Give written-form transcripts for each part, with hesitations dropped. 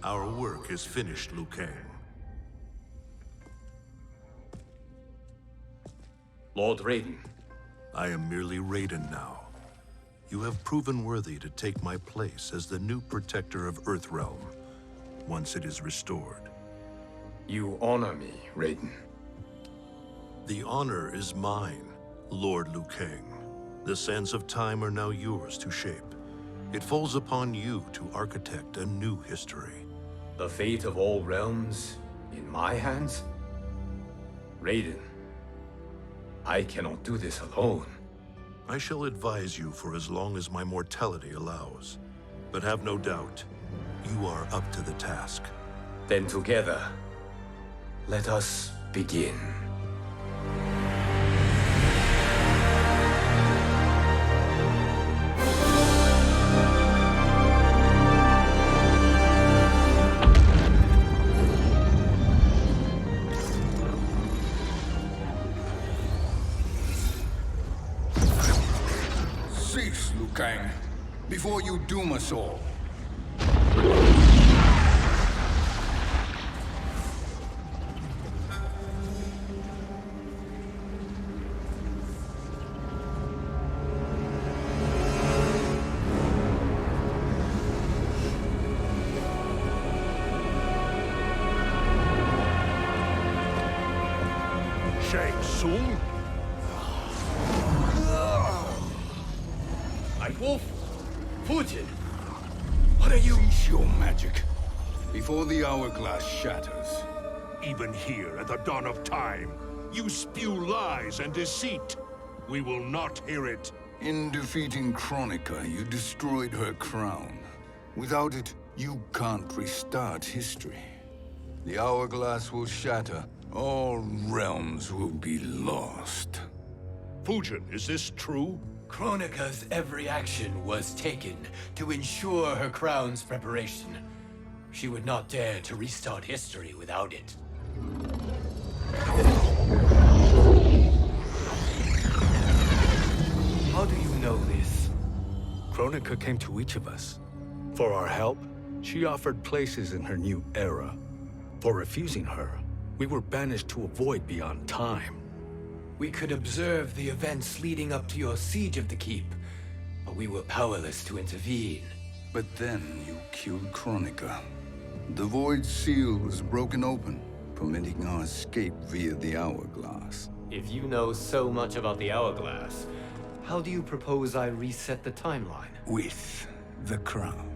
Our work is finished, Liu Kang. Lord Raiden. I am merely Raiden now. You have proven worthy to take my place as the new protector of Earthrealm, once it is restored. You honor me, Raiden. The honor is mine, Lord Liu Kang. The sands of time are now yours to shape. It falls upon you to architect a new history. The fate of all realms in my hands? Raiden, I cannot do this alone. I shall advise you for as long as my mortality allows. But have no doubt, you are up to the task. Then together, let us begin. Cease, Liu Kang, before you doom us all. Shang Tsung? Nightwolf? Fujin? What are you? Cease your magic, before the hourglass shatters. Even here at the dawn of time, you spew lies and deceit. We will not hear it. In defeating Kronika, you destroyed her crown. Without it, you can't restart history. The hourglass will shatter. All realms will be lost. Fujin, is this true? Kronika's every action was taken to ensure her crown's preparation. She would not dare to restart history without it. How do you know this? Kronika came to each of us. For our help, she offered places in her new era. For refusing her, we were banished to a void beyond time. We could observe the events leading up to your siege of the keep, but we were powerless to intervene. But then you killed Kronika. The void seal was broken open, permitting our escape via the hourglass. If you know so much about the hourglass, how do you propose I reset the timeline? With the crown.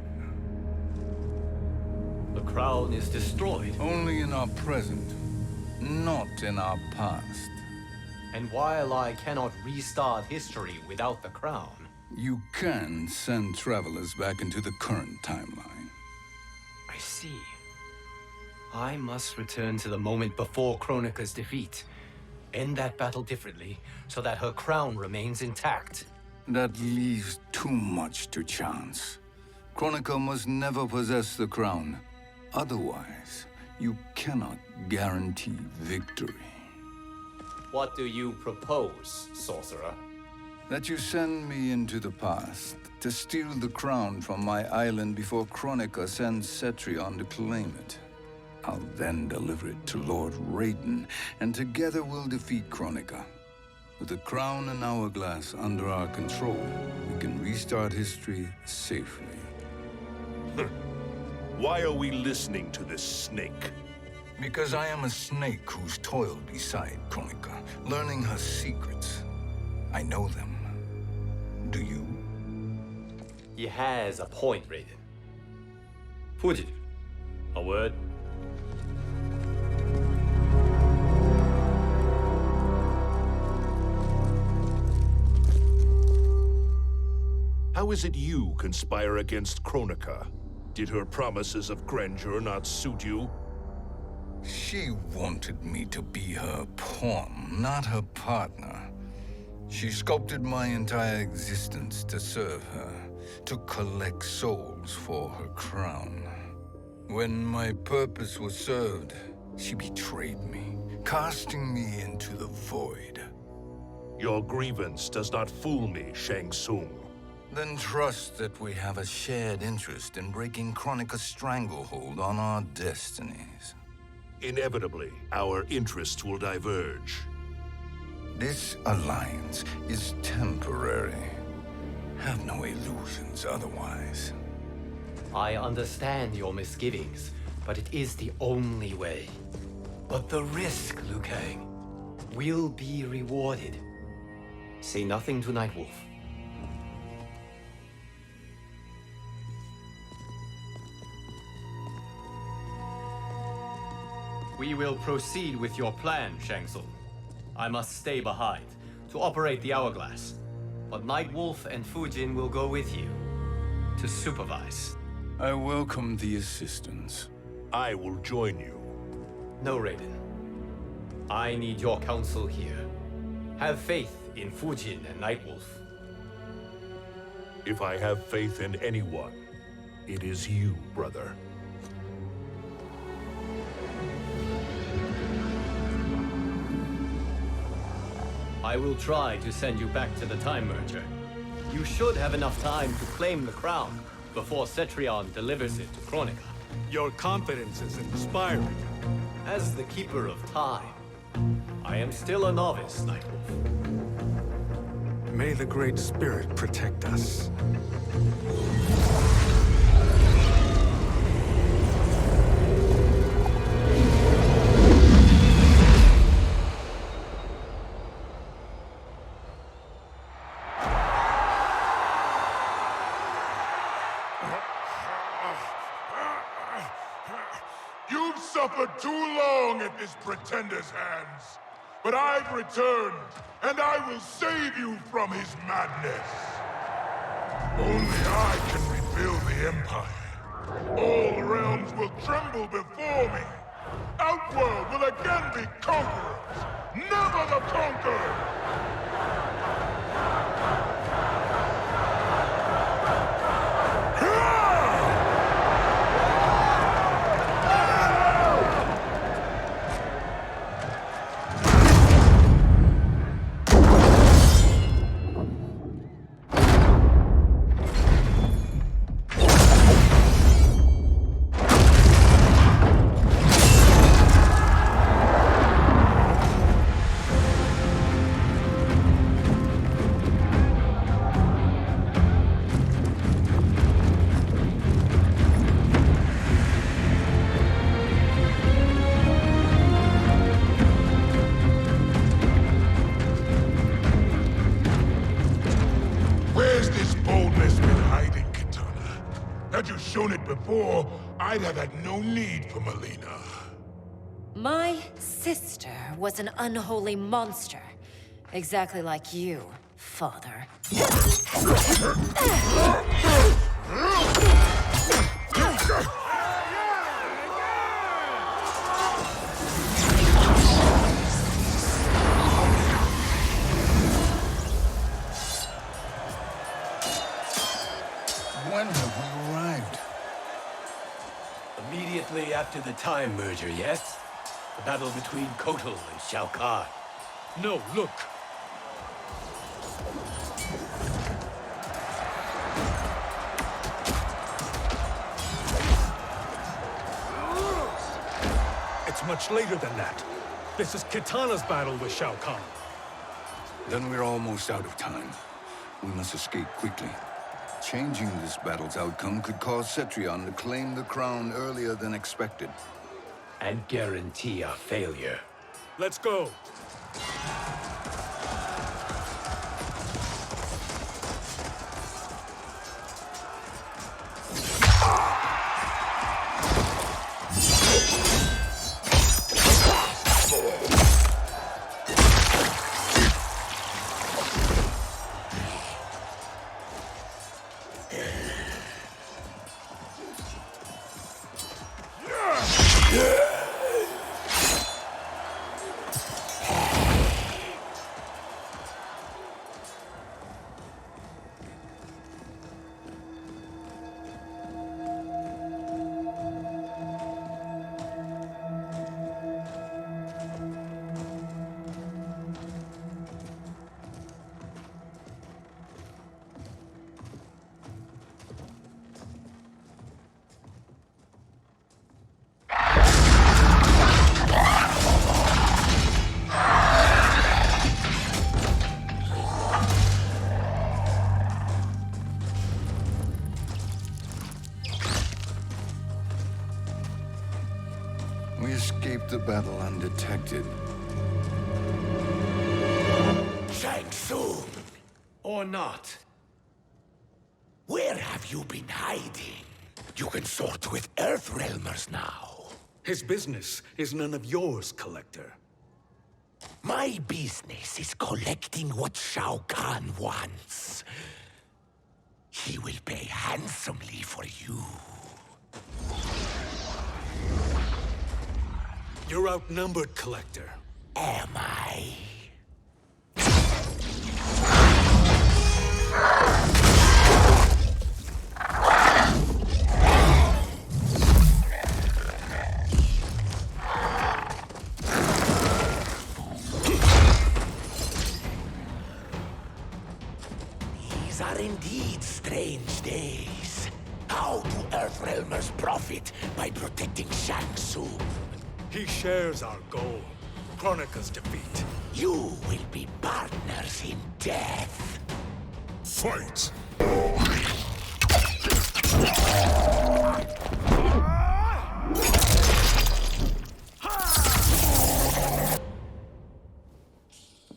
The crown is destroyed. Only in our present, not in our past. And while I cannot restart history without the crown, You can send travelers back into the current timeline. I see. I must return to the moment before Kronika's defeat. End that battle differently, so that her crown remains intact. That leaves too much to chance. Kronika must never possess the crown. Otherwise, you cannot guarantee victory. What do you propose, sorcerer? That you send me into the past to steal the crown from my island before Kronika sends Cetrion to claim it. I'll then deliver it to Lord Raiden, and together we'll defeat Kronika. With the crown and hourglass under our control, we can restart history safely. Why are we listening to this snake? Because I am a snake who's toiled beside Kronika, learning her secrets. I know them. Do you? He has a point, Raiden. Fujin, a word? How is it you conspire against Kronika? Did her promises of grandeur not suit you? She wanted me to be her pawn, not her partner. She sculpted my entire existence to serve her, to collect souls for her crown. When my purpose was served, she betrayed me, casting me into the void. Your grievance does not fool me, Shang Tsung. Then trust that we have a shared interest in breaking Kronika's stranglehold on our destinies. Inevitably, our interests will diverge. This alliance is temporary. Have no illusions otherwise. I understand your misgivings, but it is the only way. But the risk, Liu Kang, will be rewarded. Say nothing to Nightwolf. We will proceed with your plan, Shang Tsung. I must stay behind to operate the Hourglass. But Nightwolf and Fujin will go with you to supervise. I welcome the assistance. I will join you. No, Raiden. I need your counsel here. Have faith in Fujin and Nightwolf. If I have faith in anyone, it is you, brother. I will try to send you back to the Time Merger. You should have enough time to claim the crown before Cetrion delivers it to Kronika. Your confidence is inspiring. As the Keeper of Time, I am still a novice, Nightwolf. May the Great Spirit protect us. You've suffered too long at this pretender's hands. But I've returned, and I will save you from his madness. Only I can rebuild the Empire. All realms will tremble before me. Outworld will again be conquerors, never the conquered! Shown it before, I'd have had no need for Melina. My sister was an unholy monster. Exactly like you, father. When have we arrived? Immediately after the Time Merger, yes? The battle between Kotal and Shao Kahn. No, look. It's much later than that. This is Kitana's battle with Shao Kahn. Then we're almost out of time. We must escape quickly. Changing this battle's outcome could cause Cetrion to claim the crown earlier than expected. And guarantee a failure. Let's go. escaped the battle undetected. Shang Tsung, Or not. where have you been hiding? You can sort with Earthrealmers now. His business is none of yours, Collector. My business is collecting what Shao Kahn wants. He will pay handsomely for you. You're outnumbered, Collector. Am I? These are indeed strange days. How do Earthrealmers profit by protecting Shang Tsung? He shares our goal. Kronika's defeat. You will be partners in death. Fight!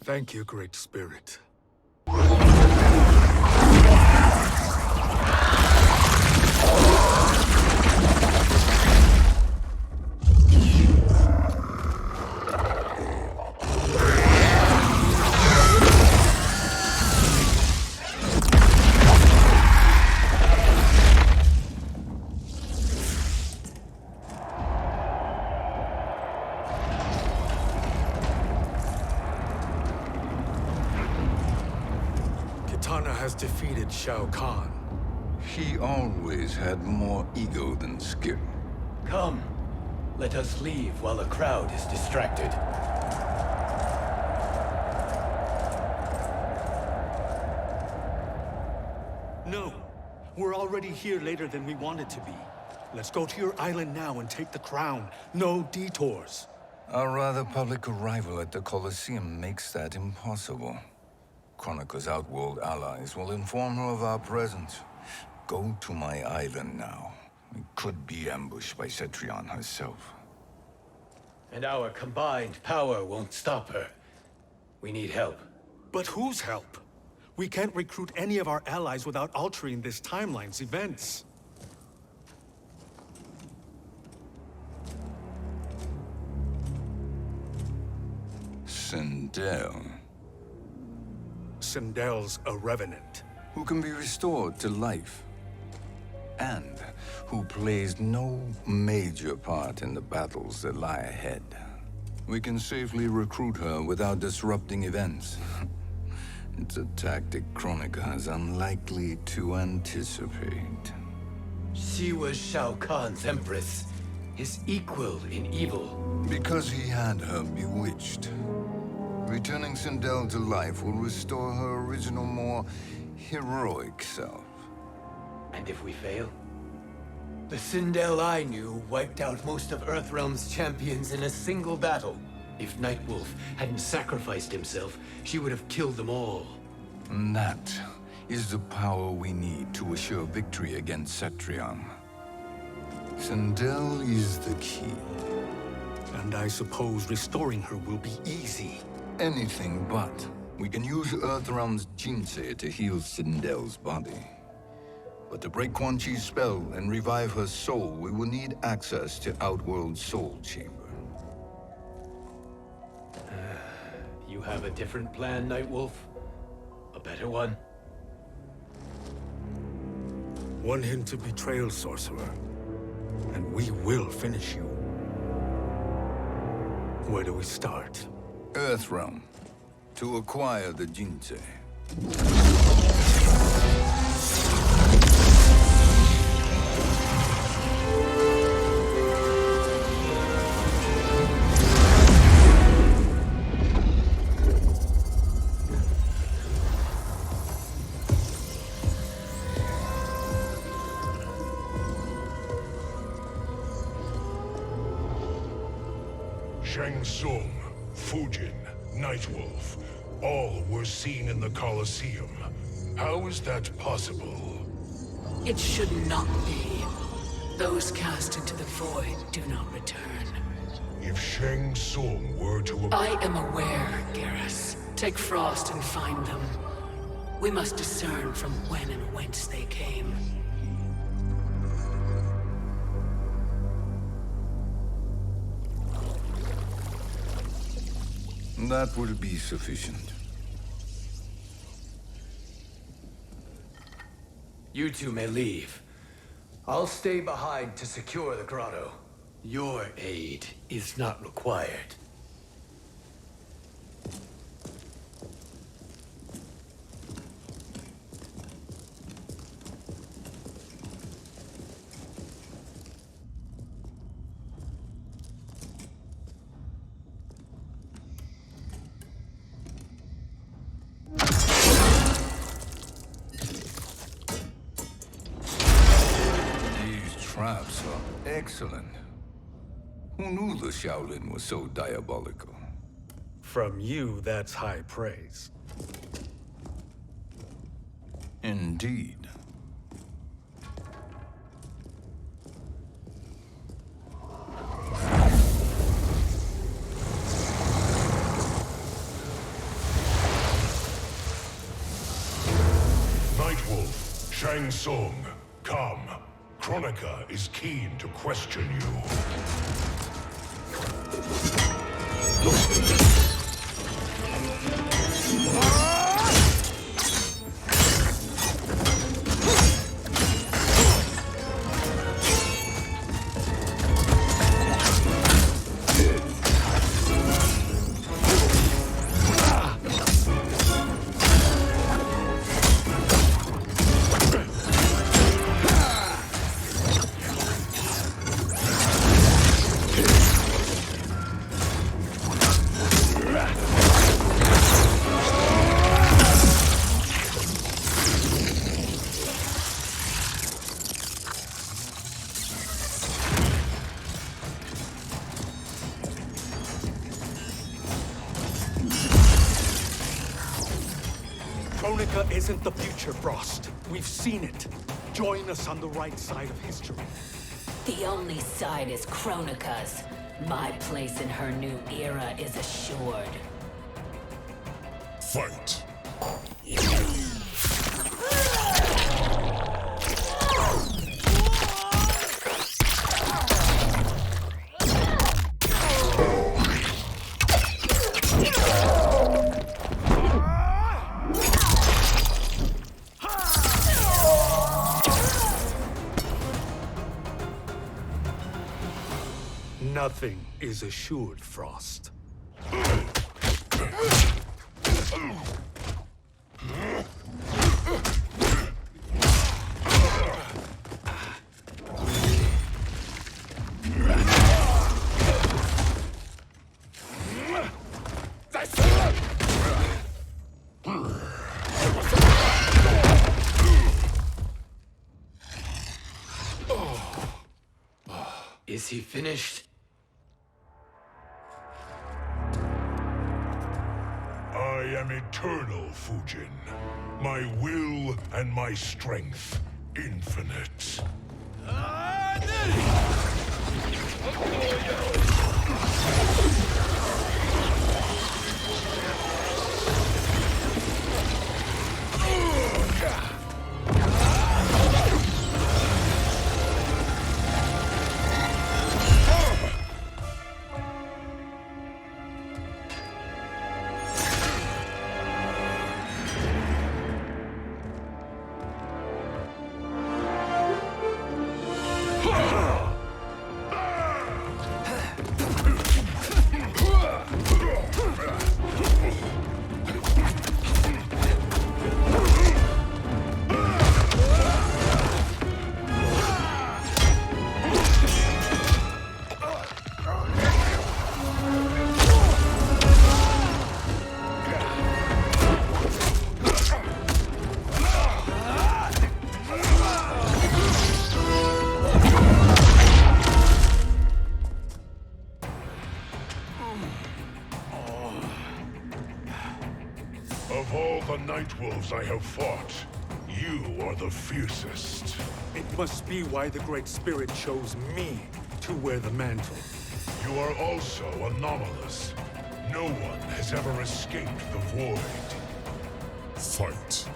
Thank you, Great Spirit. Kitana has defeated Shao Kahn. He always had more ego than skill. Come. Let us leave while the crowd is distracted. No. We're already here later than we wanted to be. Let's go to your island now and take the crown. No detours. Our rather public arrival at the Colosseum makes that impossible. Kronika's outworld allies will inform her of our presence. Go to my island now. We could be ambushed by Cetrion herself. And our combined power won't stop her. We need help. But whose help? We can't recruit any of our allies without altering this timeline's events. Sindel, Sindel's a revenant. who can be restored to life, and who plays no major part in the battles that lie ahead. We can safely recruit her without disrupting events. It's a tactic Kronika is unlikely to anticipate. She was Shao Kahn's empress, his equal in evil. Because he had her bewitched. Returning Sindel to life will restore her original, more heroic self. And if we fail? The Sindel I knew wiped out most of Earthrealm's champions in a single battle. If Nightwolf hadn't sacrificed himself, she would have killed them all. And that is the power we need to assure victory against Cetrion. Sindel is the key. And I suppose restoring her will be easy. Anything but. We can use Earthrealm's Jinsei to heal Sindel's body. But to break Quan Chi's spell and revive her soul, we will need access to Outworld's Soul Chamber. You have a different plan, Nightwolf? A better one? One hint to betrayal, Sorcerer. And we will finish you. Where do we start? Earthrealm. To acquire the Jinsei. Shang Tsung, Fujin, Nightwolf, all were seen in the Colosseum. How is that possible? It should not be. Those cast into the void do not return. If Shang Tsung were to... I am aware, Garrus. Take Frost and find them. We must discern from when and whence they came. That will be sufficient. You two may leave. I'll stay behind to secure the grotto. Your aid is not required. Traps are excellent. Who knew the Shaolin was so diabolical? From you, that's high praise. Indeed. Nightwolf, Shang Tsung, come. Kronika is keen to question you. Kronika isn't the future, Frost. We've seen it. Join us on the right side of history. The only side is Kronika's. My place in her new era is assured. Fight! Nothing is assured, Frost. Is he finished? I am eternal, Fujin. My will and my strength, infinite. Of all the Nightwolves I have fought, you are the fiercest. It must be why the Great Spirit chose me to wear the mantle. You are also anomalous. No one has ever escaped the void. Fight.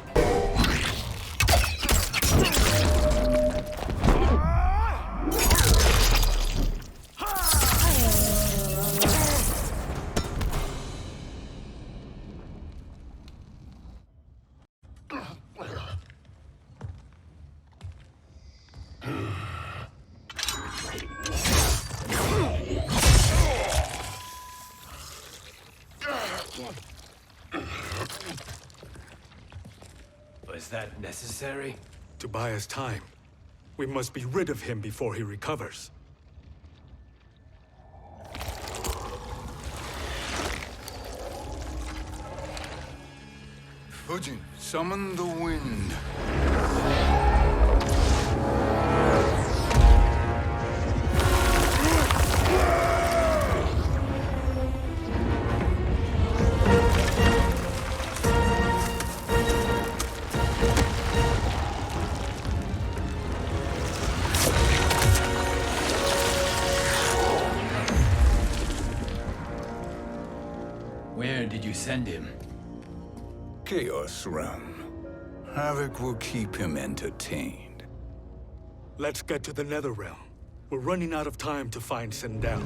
Was that necessary? To buy us time. We must be rid of him before he recovers. Fujin, summon the wind. Where did you send him? Chaos Realm. Havoc will keep him entertained. Let's get to the Netherrealm. We're running out of time to find Sindel.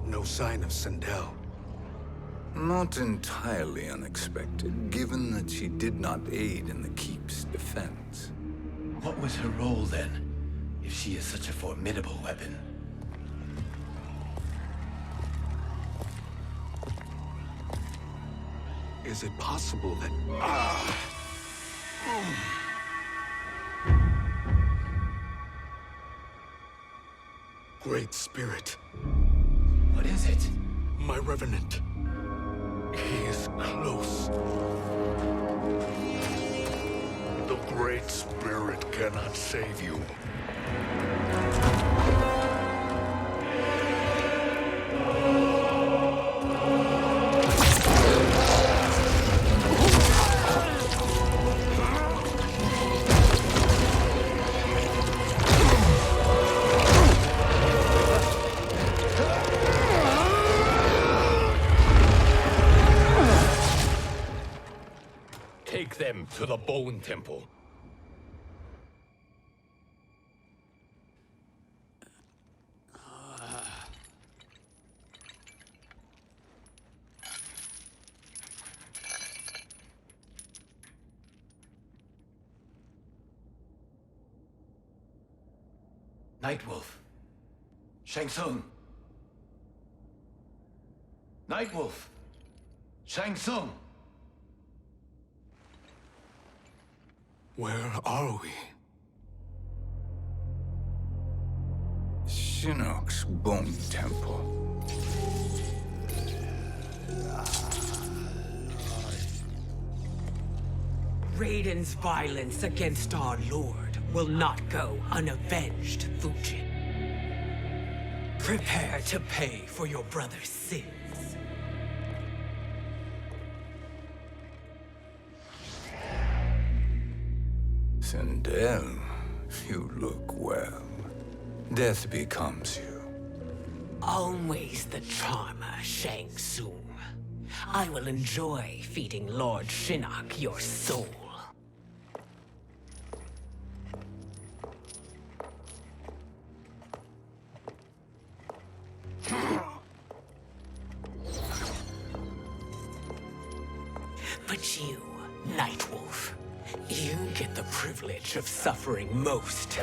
No sign of Sindel. Not entirely unexpected, given that she did not aid in the Keep's defense. What was her role then, if she is such a formidable weapon? Is it possible that... Great Spirit. What is it? My Revenant. He is close. The Great Spirit cannot save you. Take them to the Bone Temple. Nightwolf. Shang Tsung. Nightwolf. Shang Tsung. Where are we? Shinnok's Bone Temple. Raiden's violence against our Lord will not go unavenged, Fujin. Prepare to pay for your brother's sins. Sindel, you look well. Death becomes you. Always the charmer, Shang Tsung. I will enjoy feeding Lord Shinnok your soul. But you, Nightwolf, you get the privilege of suffering most.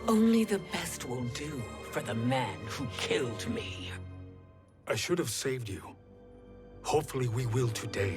Only the best will do for the man who killed me. I should have saved you. Hopefully we will today.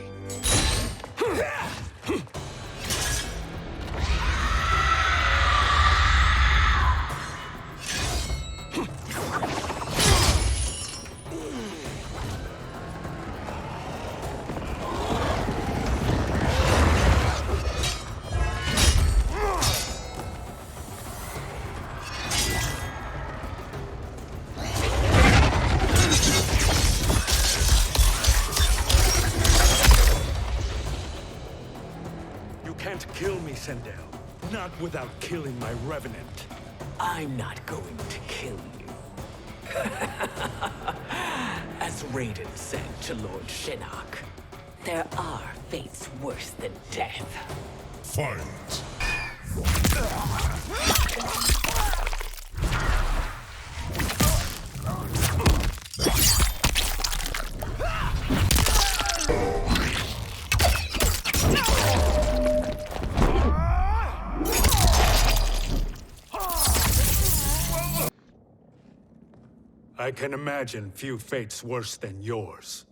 Sindel. Not without killing my revenant. I'm not going to kill you. As Raiden said to Lord Shinnok, there are fates worse than death. Fight! I can imagine few fates worse than yours.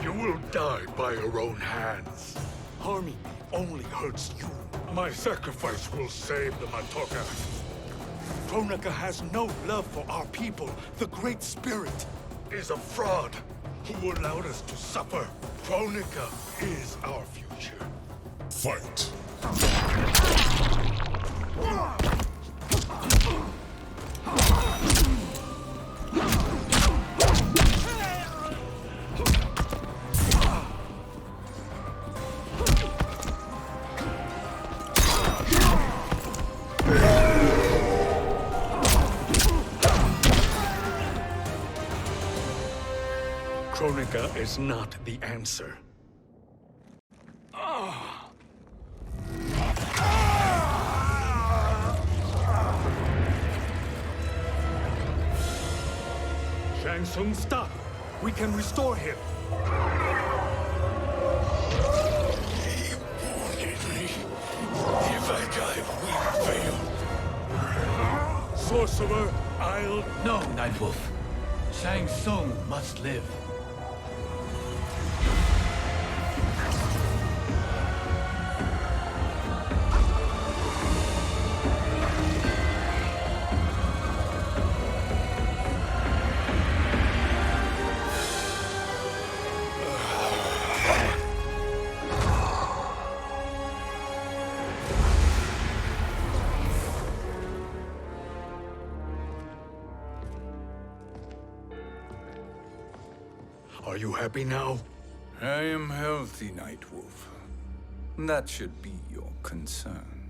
You will die by your own hands. Harming me only hurts you. My sacrifice will save the Matoka. Kronika has no love for our people. The Great Spirit is a fraud who allowed us to suffer. Kronika is our future. Fight! Kronika is not the answer. Shang Tsung, stop! We can restore him. He wanted me. If I die, we fail. Sorcerer, I'll... No, Nightwolf. Shang Tsung must live. Are you happy now? I am healthy, Nightwolf. That should be your concern.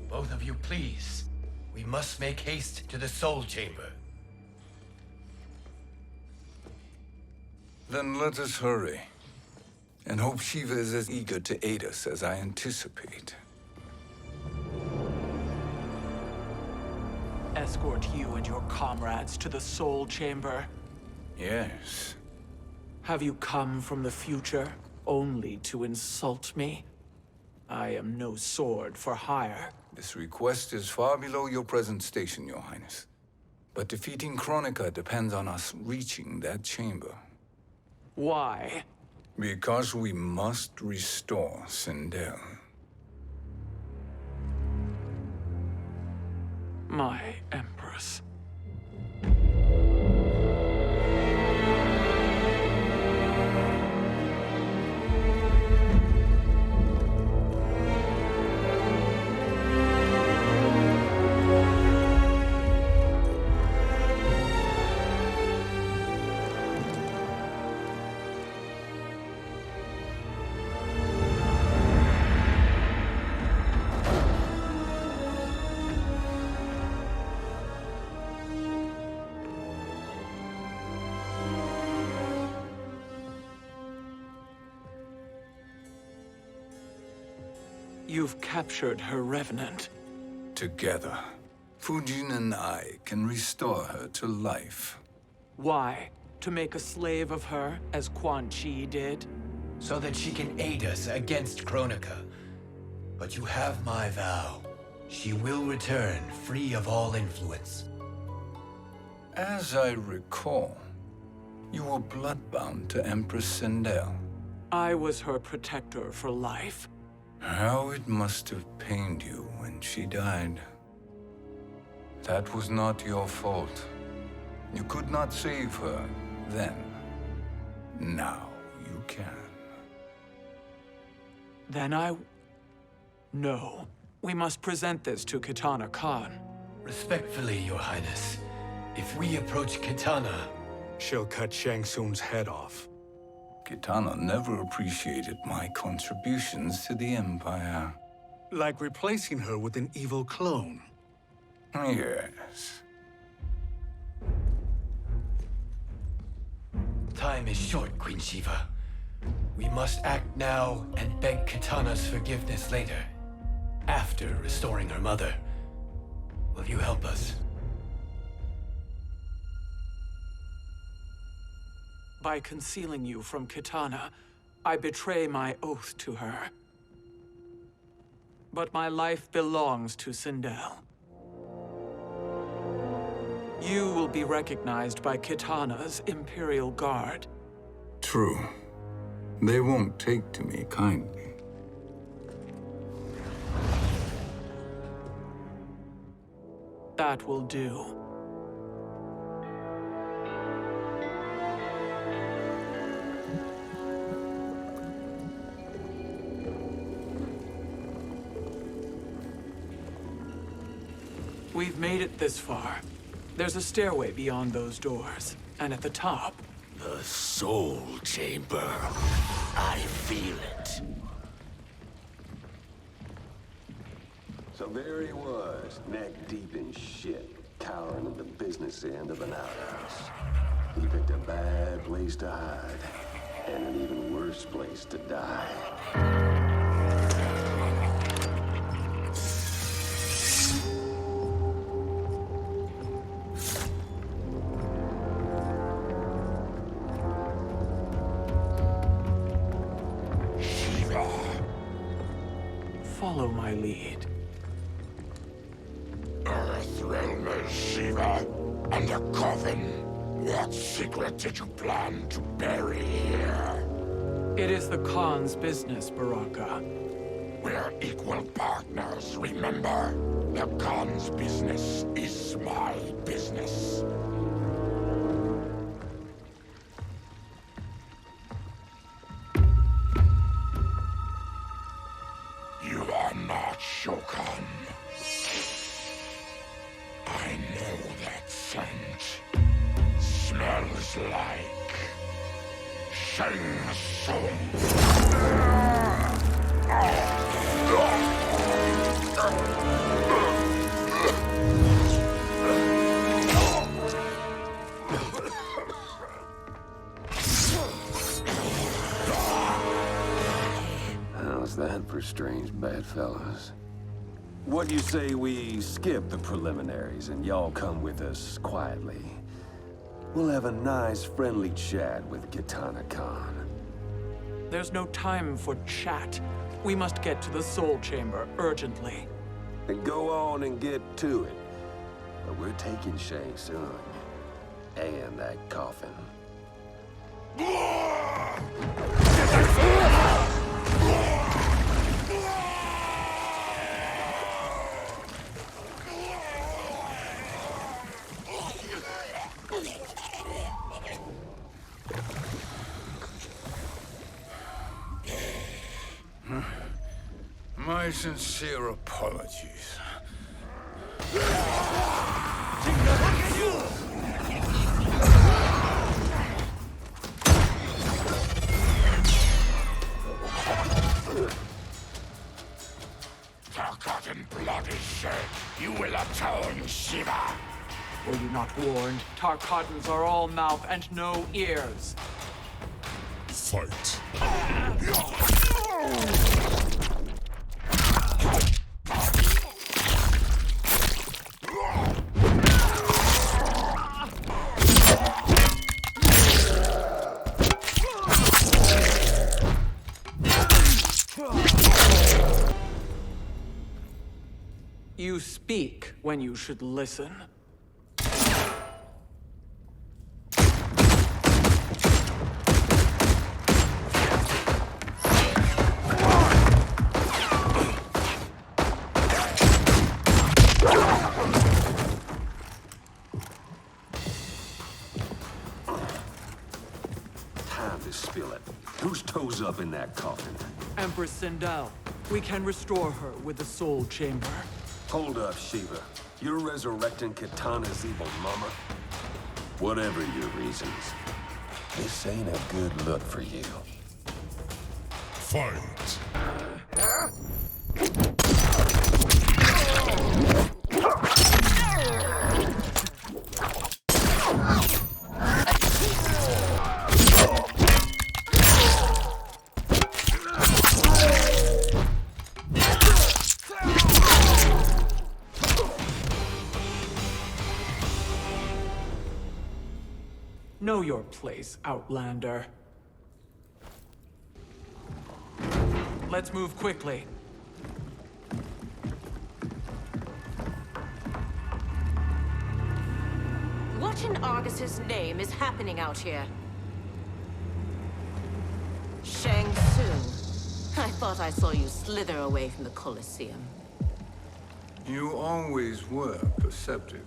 Both of you, please. We must make haste to the Soul Chamber. Then let us hurry. And hope Shiva is as eager to aid us as I anticipate. Escort you and your comrades to the Soul Chamber. Yes. Have you come from the future only to insult me? I am no sword for hire. This request is far below your present station, Your Highness. But defeating Kronika depends on us reaching that chamber. Why? Because we must restore Sindel. My Empress. You've captured her revenant. Together, Fujin and I can restore her to life. Why? To make a slave of her, as Quan Chi did? So that she can aid us against Kronika. But you have my vow. She will return free of all influence. As I recall, You were bloodbound to Empress Sindel. I was her protector for life. How it must have pained you when she died. That was not your fault. You could not save her then. Now you can. Then No. We must present this to Kitana Khan. Respectfully, Your Highness, if we approach Kitana, She'll cut Shang Tsung's head off. Kitana never appreciated my contributions to the Empire. Like replacing her with an evil clone. Yes. time is short, Queen Shiva. We must act now and beg Kitana's forgiveness later, after restoring her mother. Will you help us? By concealing you from Kitana, I betray my oath to her. But my life belongs to Sindel. You will be recognized by Kitana's Imperial Guard. True. They won't take to me kindly. That will do. We've made it this far. There's a stairway beyond those doors, and at the top... The Soul Chamber. I feel it. So there he was, neck deep in shit, cowering at the business end of an outhouse. He picked a bad place to hide, and an even worse place to die. Follow my lead. Earthrealmer Shiva, and a coffin. What secret did you plan to bury here? It is the Khan's business, Baraka. We're equal partners, remember? The Khan's business is my business. You are not Shokan. I know that scent. Smells like Shang Tsung. How's that for strange bedfellows? What do you say we skip the preliminaries and y'all come with us quietly? We'll have a nice, friendly chat with Kitana Khan. There's no time for chat. We must get to the Soul Chamber urgently. Then go on and get to it. But we're taking Shang Tsung. And that coffin. My sincere apologies. Forgotten blood is shed. You will atone, Shiva. Were you not warned? Tarkatans are all mouth and no ears. Fight. You speak when you should listen. up in that coffin. Empress Sindel, we can restore her with the Soul Chamber. Hold up, Shiva. You're resurrecting Kitana's evil mama? Whatever your reasons, this ain't a good look for you. Fight! Know your place, Outlander. Let's move quickly. What in Argus's name is happening out here? Shang Tsung. I thought I saw you slither away from the Colosseum. You always were perceptive.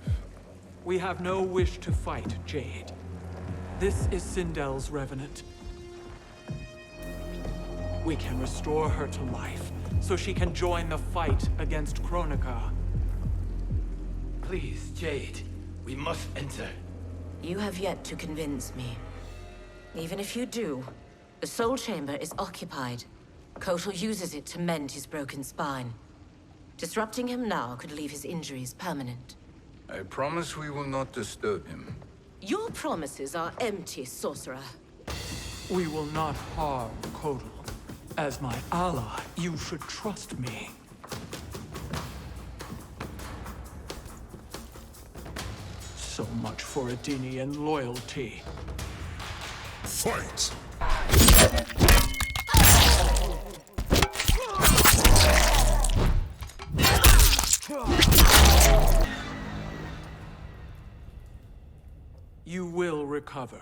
We have no wish to fight, Jade. This is Sindel's revenant. We can restore her to life, so she can join the fight against Kronika. Please, Jade. We must enter. You have yet to convince me. Even if you do, the Soul Chamber is occupied. Kotal uses it to mend his broken spine. Disrupting him now could leave his injuries permanent. I promise we will not disturb him. Your promises are empty, sorcerer. We will not harm Kotal. As my ally, you should trust me. So much for Adenian loyalty. Fight! You will recover.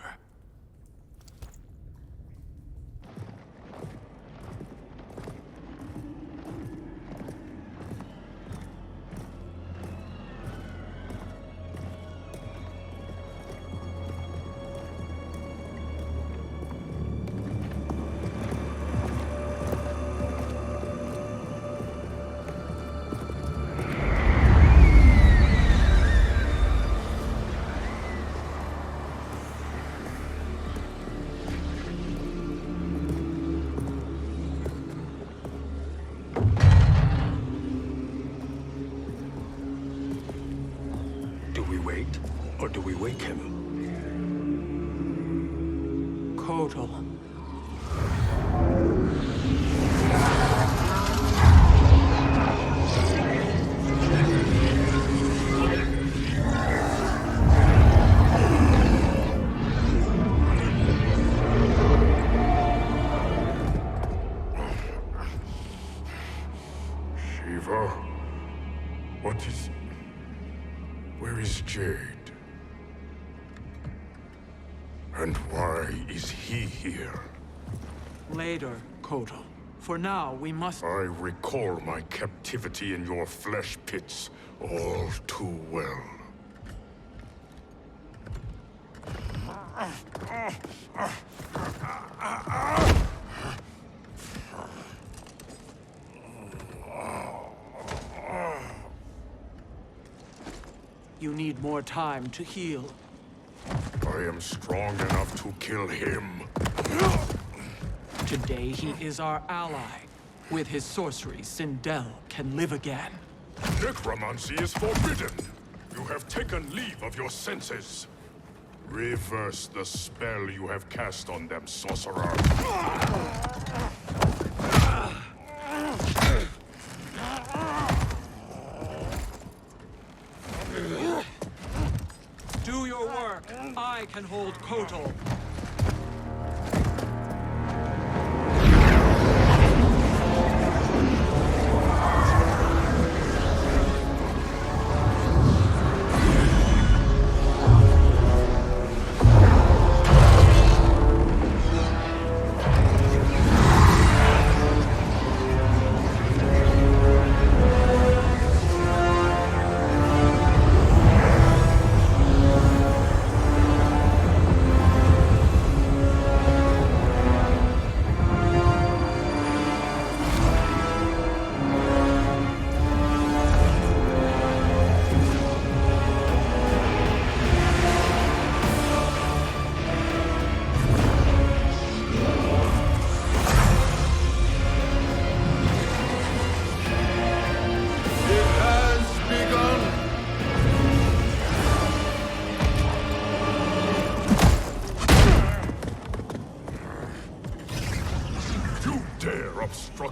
Or do we wake him? Kotal. Shiva? What is... Where is Jade? And why is he here? Later, Kotal. For now, we must... I recall my captivity in your flesh pits all too well. You need more time to heal. I am strong enough to kill him. Today, he is our ally. With his sorcery, Sindel can live again. Necromancy is forbidden. You have taken leave of your senses. Reverse the spell you have cast on them, sorcerer. Do your work. I can hold Kotal.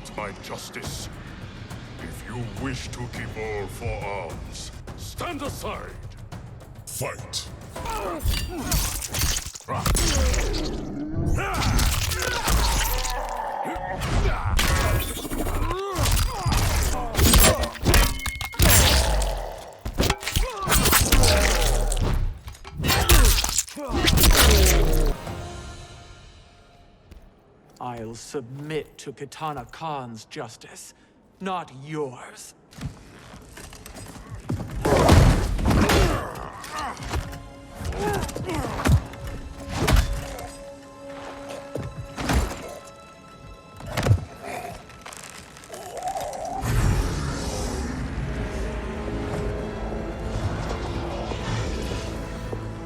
not my justice. If you wish to devolve for arms, stand aside. Fight. I'll submit to Kitana Khan's justice, not yours.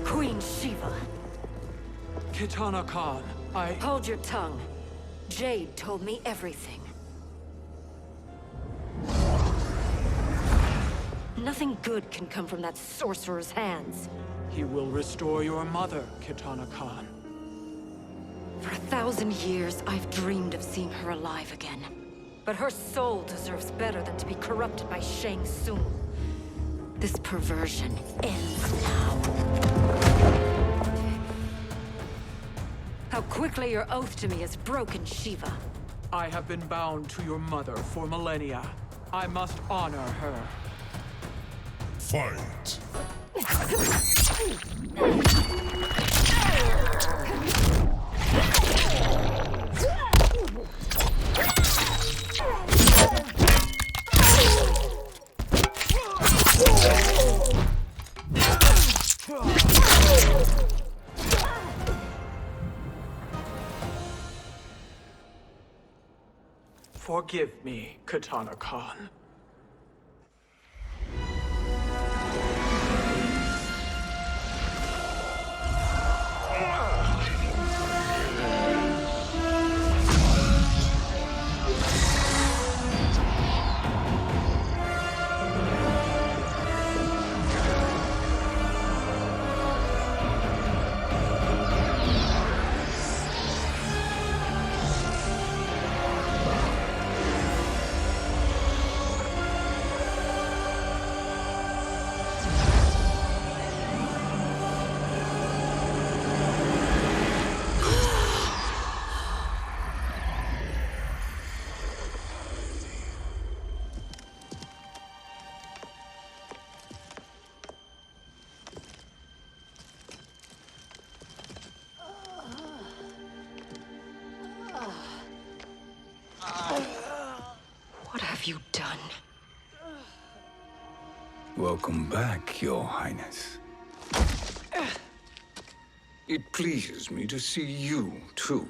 Queen Shiva. Kitana Khan, Hold your tongue. Jade told me everything. Nothing good can come from that sorcerer's hands. He will restore your mother, Kitana Khan. For 1,000 years, I've dreamed of seeing her alive again. But her soul deserves better than to be corrupted by Shang Tsung. This perversion ends now. How quickly your oath to me is broken, Shiva. I have been bound to your mother for millennia. I must honor her. Fight. Forgive me, Kitana Khan. What have you done? Welcome back, Your Highness. It pleases me to see you, too.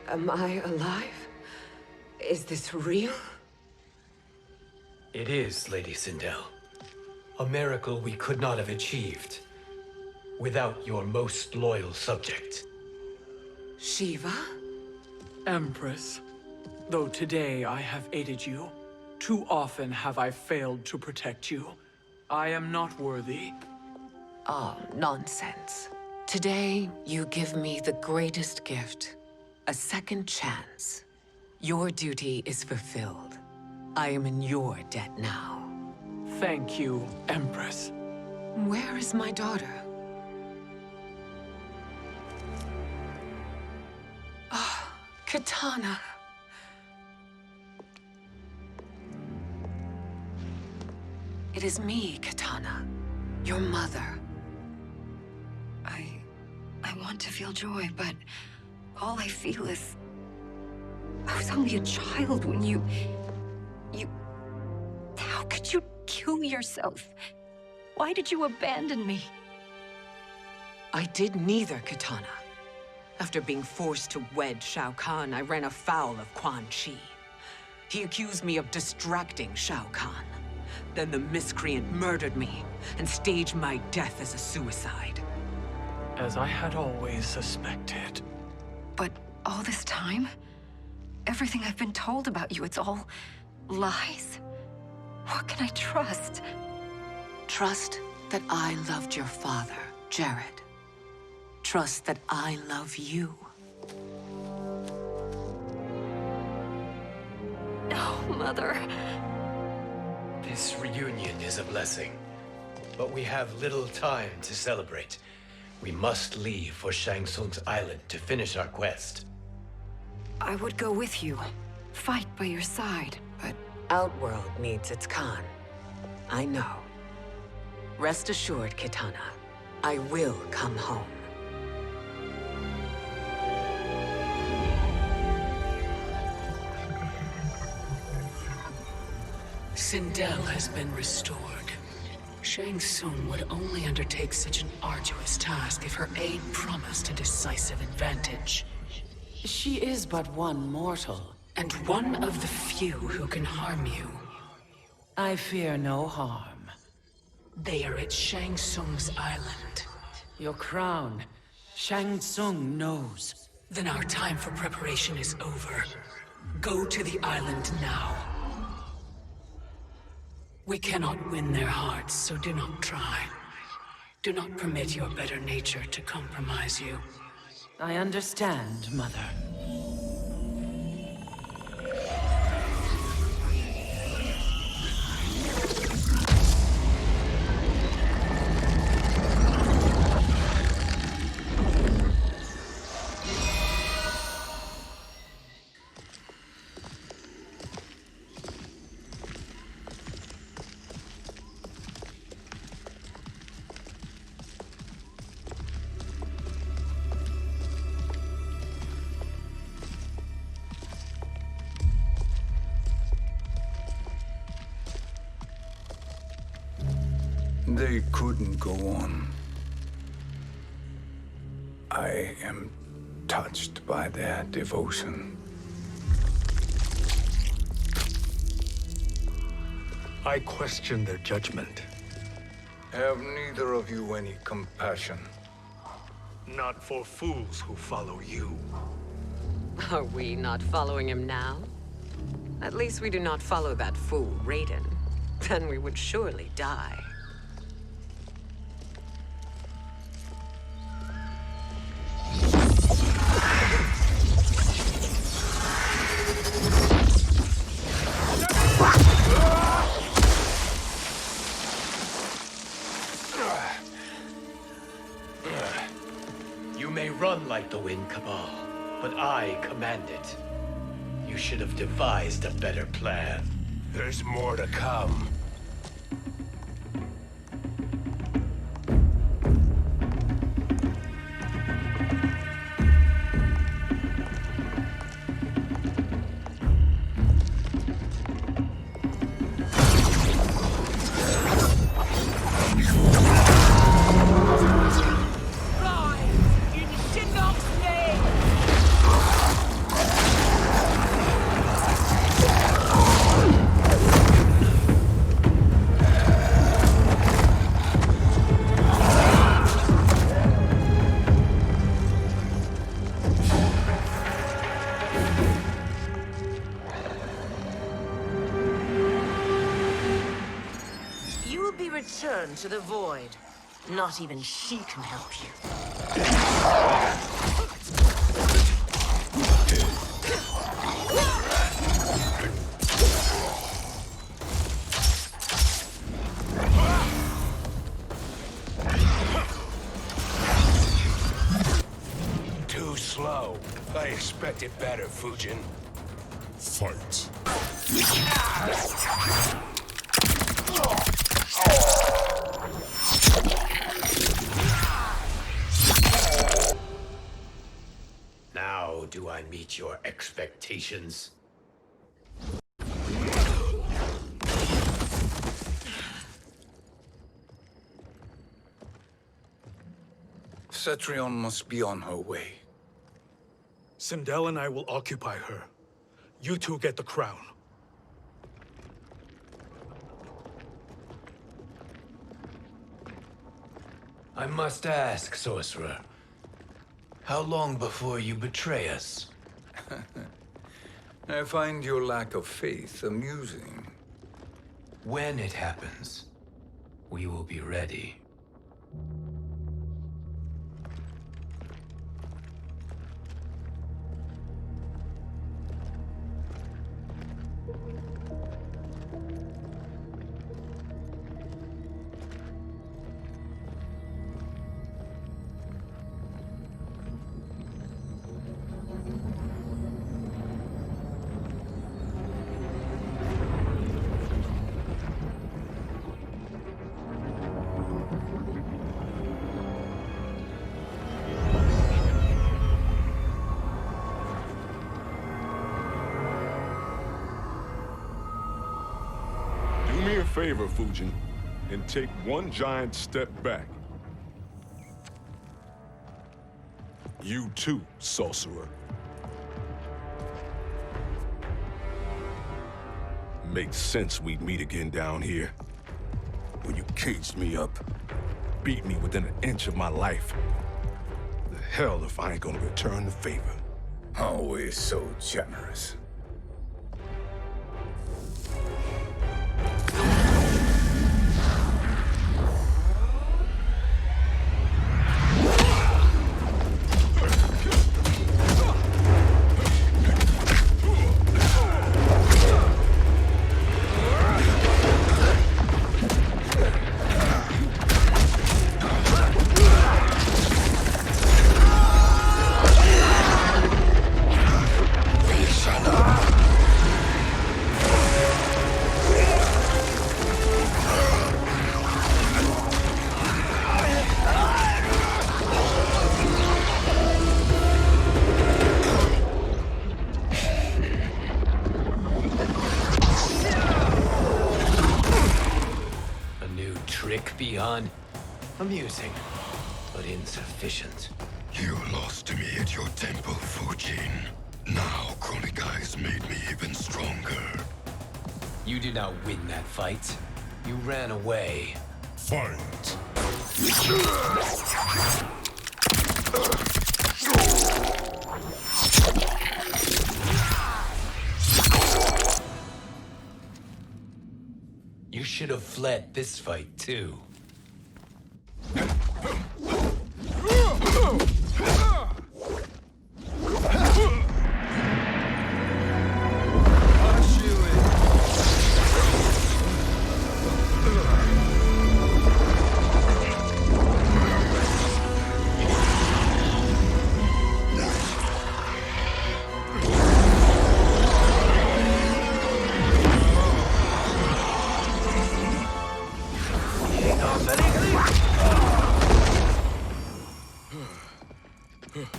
Am I alive? Is this real? It is, Lady Sindel. A miracle we could not have achieved without your most loyal subject. Shiva? Empress, though today I have aided you, too often have I failed to protect you. I am not worthy. Oh, nonsense. Today, you give me the greatest gift. A second chance. Your duty is fulfilled. I am in your debt now. Thank you, Empress. Where is my daughter? Ah, Kitana. It is me, Kitana. Your mother. I want to feel joy, but all I feel is... I was only a child when you... How could you kill yourself? Why did you abandon me? I did neither, Kitana. After being forced to wed Shao Kahn, I ran afoul of Quan Chi. He accused me of distracting Shao Kahn. Then the miscreant murdered me and staged my death as a suicide. As I had always suspected. But all this time? Everything I've been told about you, it's all lies? What can I trust? Trust that I loved your father, Jared. Trust that I love you. Mother. This reunion is a blessing, but we have little time to celebrate. We must leave for Shang Tsung's island to finish our quest. I would go with you, fight by your side, but... Outworld needs its Khan. I know. Rest assured, Kitana, I will come home. Sindel has been restored. Shang Tsung would only undertake such an arduous task if her aid promised a decisive advantage. She is but one mortal, and one of the few who can harm you. I fear no harm. They are at Shang Tsung's island. Your crown, Shang Tsung knows. Then our time for preparation is over. Go to the island now. We cannot win their hearts, so do not try. Do not permit your better nature to compromise you. I understand, Mother. They couldn't go on. I am touched by their devotion. I question their judgment. Have neither of you any compassion? Not for fools who follow you. Are we not following him now? At least we do not follow that fool, Raiden. Then we would surely die. You may run like the wind, Cabal, but I command it. You should have devised a better plan. There's more to come. Return to the void. Not even she can help you. Too slow. I expected better, Fujin. Fight. Now do I meet your expectations? Cetrion must be on her way. Sindel and I will occupy her. You two get the crown. I must ask, Sorcerer. How long before you betray us? I find your lack of faith amusing. When it happens, we will be ready. me a favor, Fujin, and take one giant step back. You too, sorcerer. Makes sense we'd meet again down here. When you caged me up, beat me within an inch of my life. The hell if I ain't gonna return the favor. Always so generous. Beyond amusing, but insufficient. You lost to me at your temple, Fujin. Now Kronika has made me even stronger. You did not win that fight. You ran away. Fight! You should have fled this fight, too.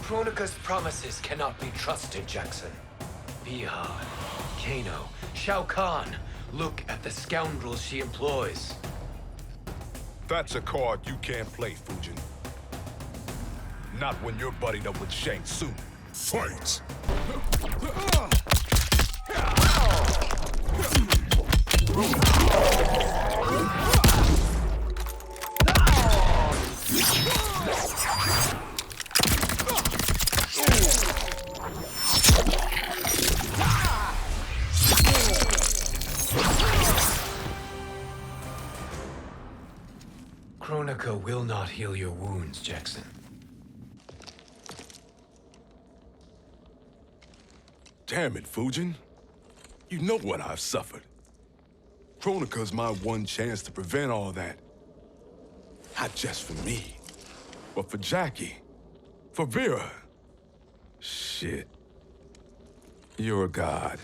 Kronika's promises cannot be trusted, Jackson. Bihar, Kano, Shao Kahn. Look at the scoundrels she employs. That's a card you can't play, Fujin. Not when you're buddied up with Shang Tsung. Fight! Kronika will not heal your wounds, Jackson. Damn it, Fujin. You know what I've suffered. Kronika's my one chance to prevent all that. Not just for me, but for Jackie, for Vera. Shit. You're a god.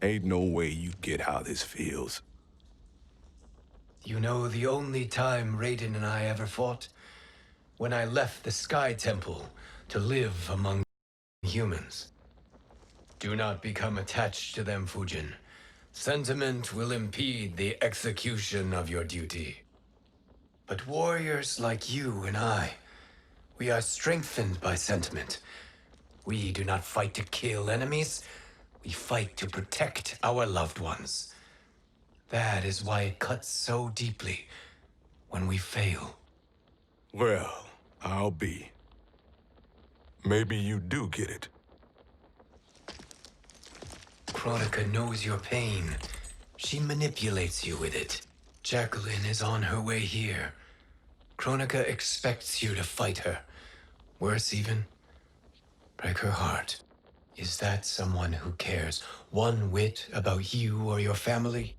Ain't no way you get how this feels. You know the only time Raiden and I ever fought? When I left the Sky Temple to live among humans. Do not become attached to them, Fujin. Sentiment will impede the execution of your duty. But warriors like you and I, we are strengthened by sentiment. We do not fight to kill enemies. We fight to protect our loved ones. That is why it cuts so deeply when we fail. Well, I'll be. Maybe you do get it. Kronika knows your pain. She manipulates you with it. Jacqueline is on her way here. Kronika expects you to fight her. Worse even, break her heart. Is that someone who cares one whit about you or your family?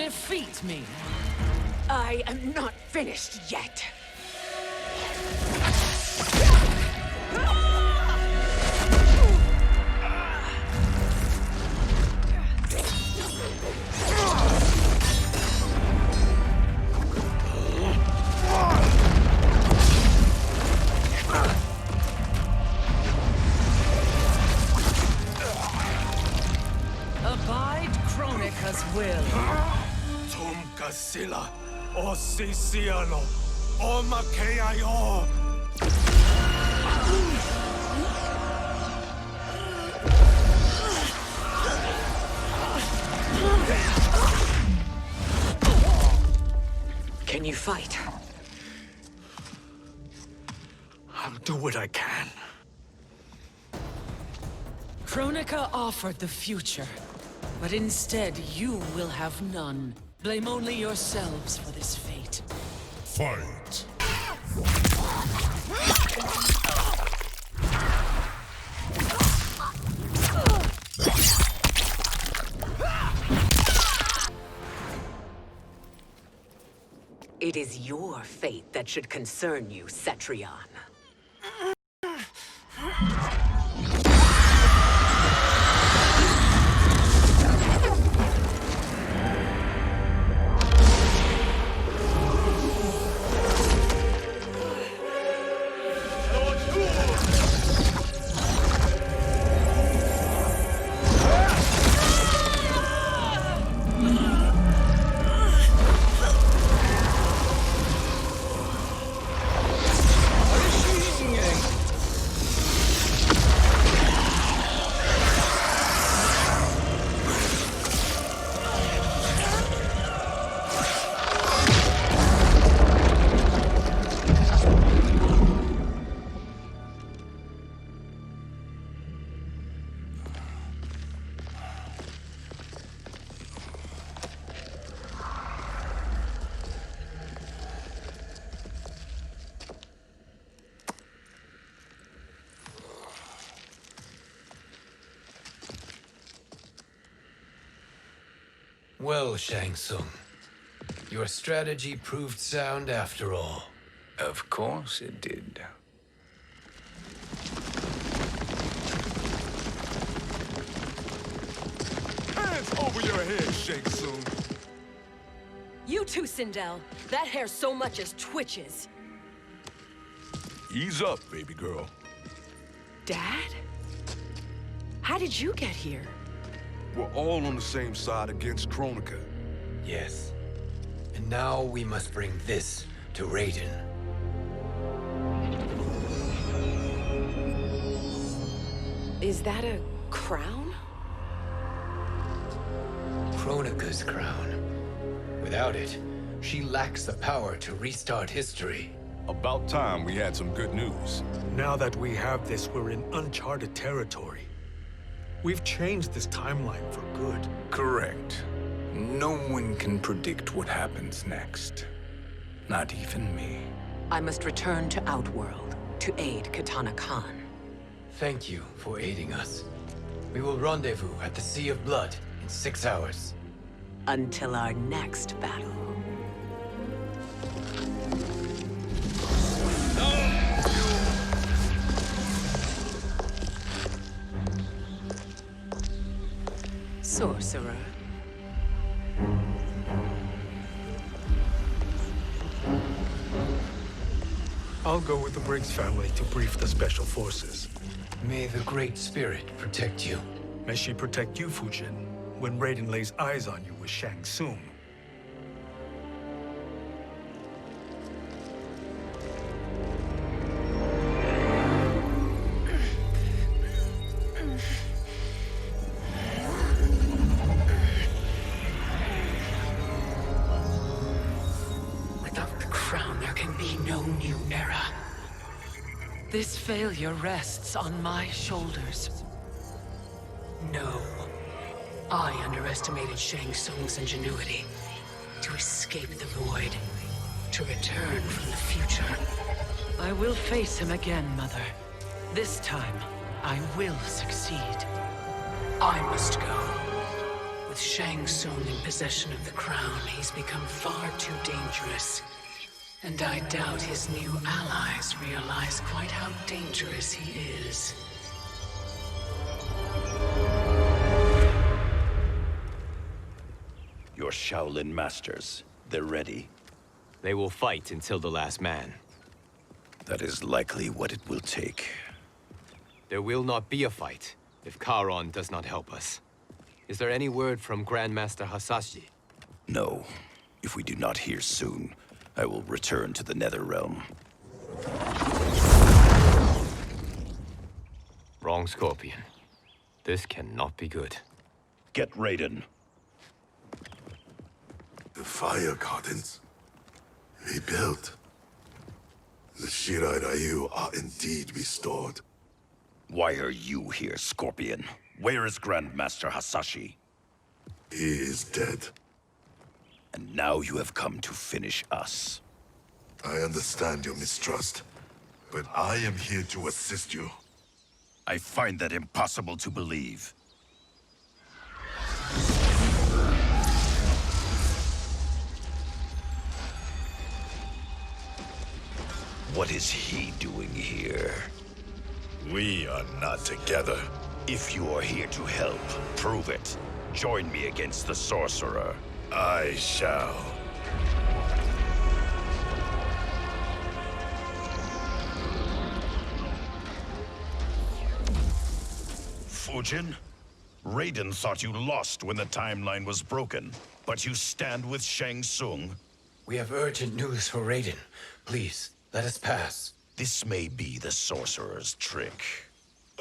defeat me. I am not finished yet. Abide Kronika's will. Tum kasila, o sisialo, o makeayo. Can you fight? I'll do what I can. Kronika offered the future, but instead you will have none. Blame only yourselves for this fate. Fight! It is your fate that should concern you, Cetrion. Well, Shang Tsung, your strategy proved sound after all. Of course it did. Hands over your head, Shang Tsung. You too, Sindel. That hair so much as twitches. Ease up, baby girl. Dad? How did you get here? We're all on the same side against Kronika. Yes. And now we must bring this to Raiden. Is that a crown? Kronika's crown. Without it, she lacks the power to restart history. About time we had some good news. Now that we have this, we're in uncharted territory. We've changed this timeline for good. Correct. No one can predict what happens next. Not even me. I must return to Outworld to aid Katana Khan. Thank you for aiding us. We will rendezvous at the Sea of Blood in 6 hours. Until our next battle. Sorcerer. I'll go with the Briggs family to brief the Special Forces. May the Great Spirit protect you. May she protect you, Fujin, when Raiden lays eyes on you with Shang Tsung. Without the crown, there can be no new era. This failure rests on my shoulders. No. I underestimated Shang Tsung's ingenuity. To escape the void. To return from the future. I will face him again, Mother. This time, I will succeed. I must go. With Shang Tsung in possession of the crown, he's become far too dangerous. And I doubt his new allies realize quite how dangerous he is. Your Shaolin masters, they're ready. They will fight until the last man. That is likely what it will take. There will not be a fight if Charon does not help us. Is there any word from Grandmaster Hasashi? No. If we do not hear soon, I will return to the Netherrealm. Wrong, Scorpion. This cannot be good. Get Raiden. The fire gardens. Rebuilt. The Shirai Ryu are indeed restored. Why are you here, Scorpion? Where is Grandmaster Hasashi? He is dead. And now you have come to finish us. I understand your mistrust, but I am here to assist you. I find that impossible to believe. What is he doing here? We are not together. If you are here to help, prove it. Join me against the sorcerer. I shall. Fujin? Raiden thought you lost when the timeline was broken, but you stand with Shang Tsung. We have urgent news for Raiden. Please, let us pass. This may be the sorcerer's trick.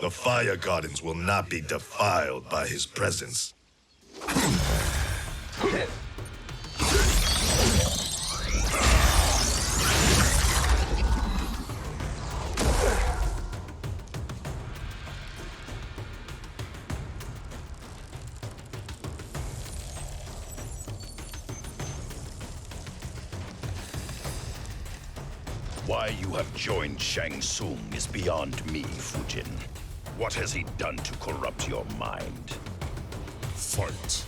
The fire gardens will not be defiled by his presence. Why you have joined Shang Tsung is beyond me, Fujin. What has he done to corrupt your mind? Fight.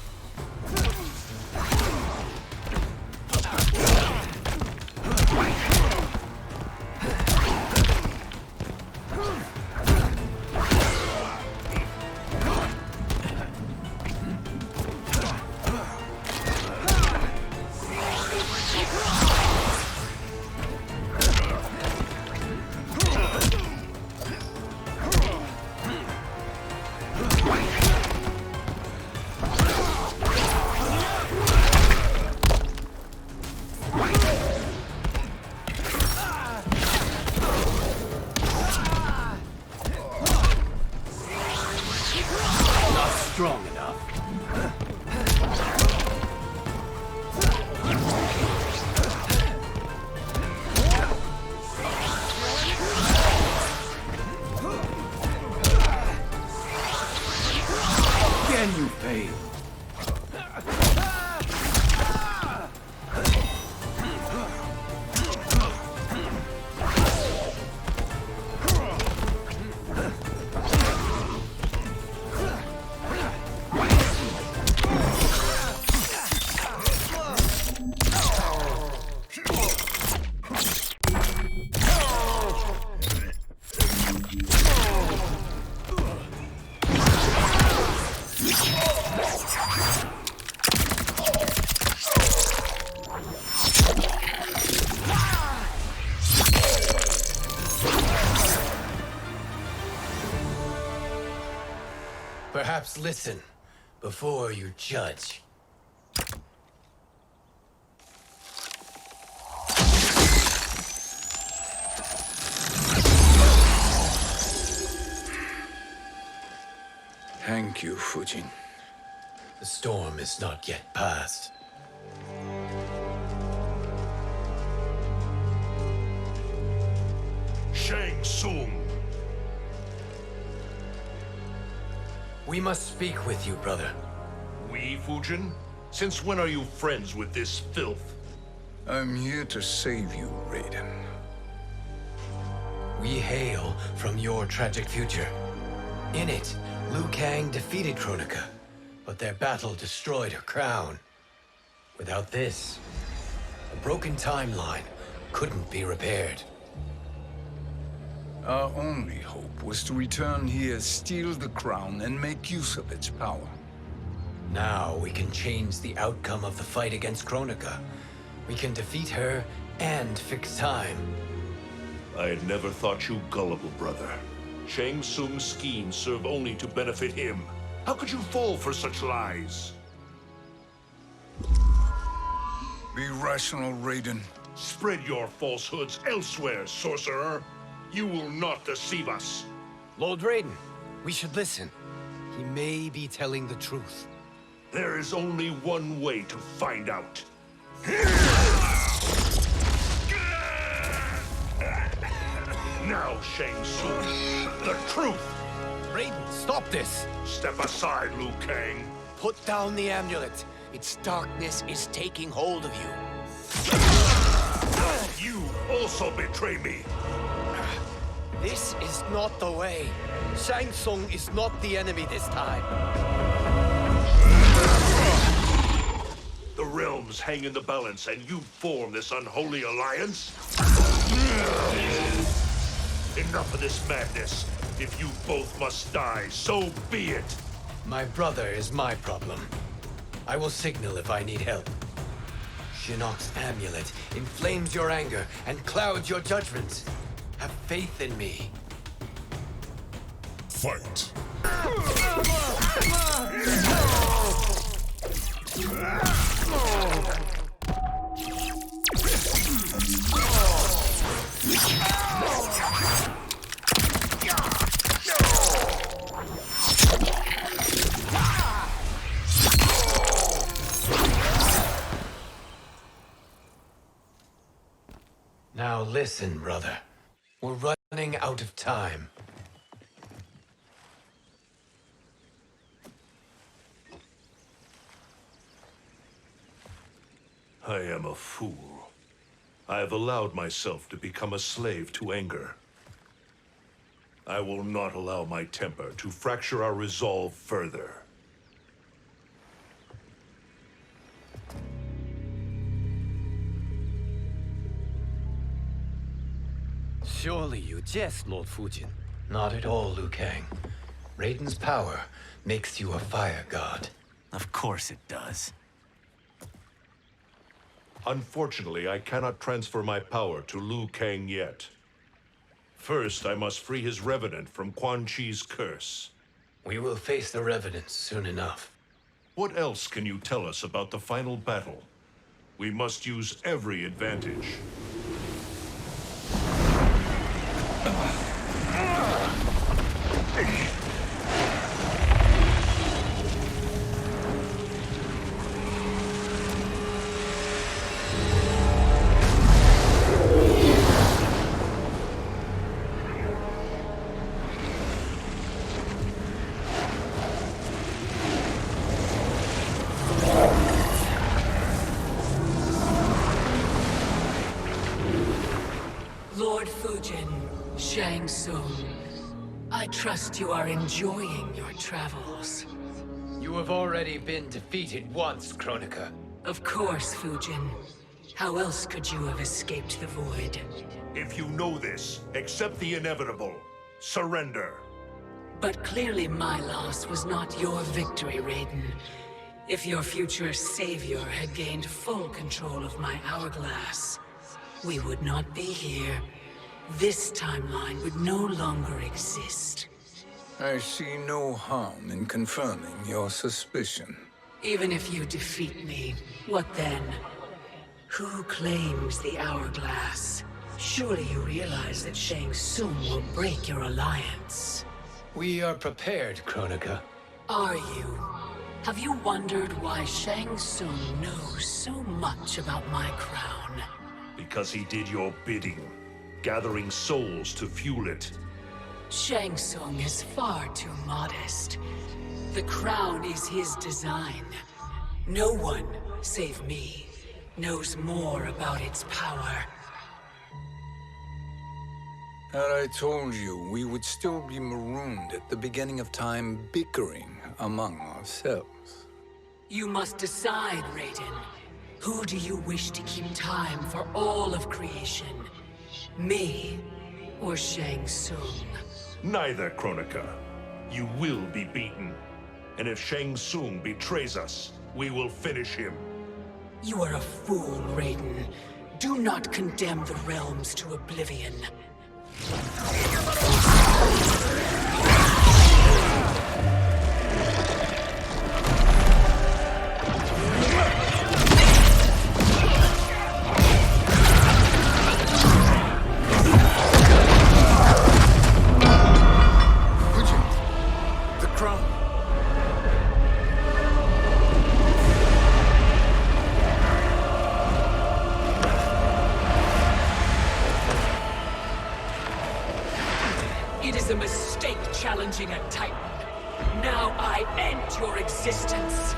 Strong enough. Can you fail? Perhaps listen before you judge. Thank you, Fujin. The storm is not yet past. Shang Tsung! We must speak with you, brother. We, Fujin? Since when are you friends with this filth? I'm here to save you, Raiden. We hail from your tragic future. In it, Liu Kang defeated Kronika. But their battle destroyed her crown. Without this, a broken timeline couldn't be repaired. Our only hope was to return here, steal the crown, and make use of its power. Now we can change the outcome of the fight against Kronika. We can defeat her and fix time. I had never thought you gullible, brother. Shang Tsung's schemes serve only to benefit him. How could you fall for such lies? Be rational, Raiden. Spread your falsehoods elsewhere, sorcerer. You will not deceive us. Lord Raiden, we should listen. He may be telling the truth. There is only one way to find out. Now, Shang Tsung, the truth! Raiden, stop this! Step aside, Liu Kang. Put down the amulet. Its darkness is taking hold of you. You also betray me. This is not the way. Shang Tsung is not the enemy this time. The realms hang in the balance, and you form this unholy alliance? Enough of this madness. If you both must die, so be it. My brother is my problem. I will signal if I need help. Shinnok's amulet inflames your anger and clouds your judgment. Have faith in me. Fight. Now listen, brother. We're running out of time. I am a fool. I have allowed myself to become a slave to anger. I will not allow my temper to fracture our resolve further. Surely you jest, Lord Fujin. Not at all, Liu Kang. Raiden's power makes you a fire god. Of course it does. Unfortunately, I cannot transfer my power to Liu Kang yet. First, I must free his revenant from Quan Chi's curse. We will face the revenants soon enough. What else can you tell us about the final battle? We must use every advantage. Lord Fujin, Shang Tsung, I trust you are enjoying your travels. You have already been defeated once, Kronika. Of course, Fujin. How else could you have escaped the void? If you know this, accept the inevitable. Surrender. But clearly my loss was not your victory, Raiden. If your future savior had gained full control of my hourglass, we would not be here. This timeline would no longer exist. I see no harm in confirming your suspicion. Even if you defeat me, what then? Who claims the hourglass? Surely you realize that Shang Tsung will break your alliance. We are prepared, Kronika. Are you? Have you wondered why Shang Tsung knows so much about my crown? Because he did your bidding, gathering souls to fuel it. Shang Tsung is far too modest. The crown is his design. No one, save me, knows more about its power. Had I told you, we would still be marooned at the beginning of time, bickering among ourselves. You must decide, Raiden. Who do you wish to keep time for all of creation? Me or Shang Tsung? Neither, Kronika. You will be beaten. And if Shang Tsung betrays us, we will finish him. You are a fool, Raiden. Do not condemn the realms to oblivion. The crown. It is a mistake challenging a Titan. Now I end your existence.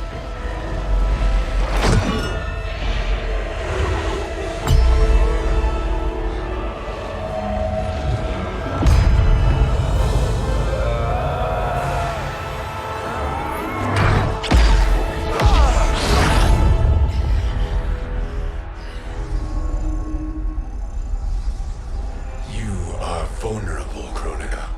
You are vulnerable, Kronika.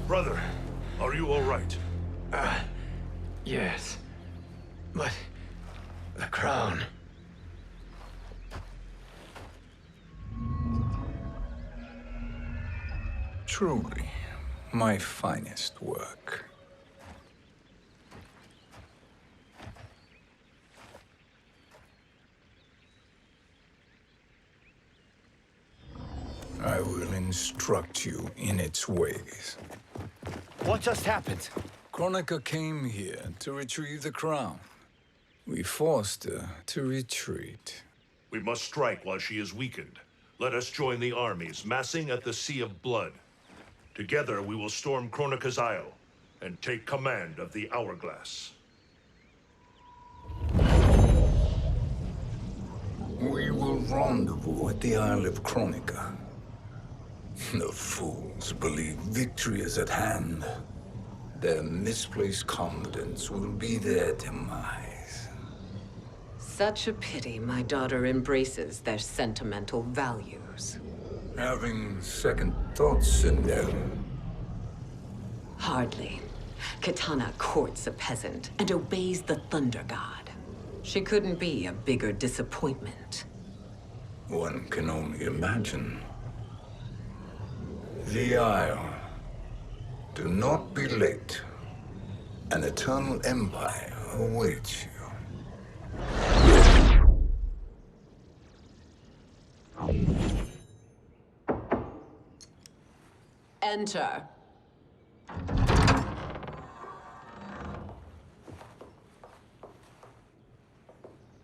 Brother, are you all right? Yes. But the crown. Truly, my finest work. I will instruct you in its ways. What just happened? Kronika came here to retrieve the crown. We forced her to retreat. We must strike while she is weakened. Let us join the armies, massing at the Sea of Blood. Together we will storm Kronika's Isle and take command of the Hourglass. We will rendezvous at the Isle of Kronika. The fools believe victory is at hand. Their misplaced confidence will be their demise. Such a pity my daughter embraces their sentimental values. Having second thoughts in them. Hardly. Kitana courts a peasant and obeys the Thunder God. She couldn't be a bigger disappointment. One can only imagine. The Isle. Do not be late. An eternal empire awaits you. Enter.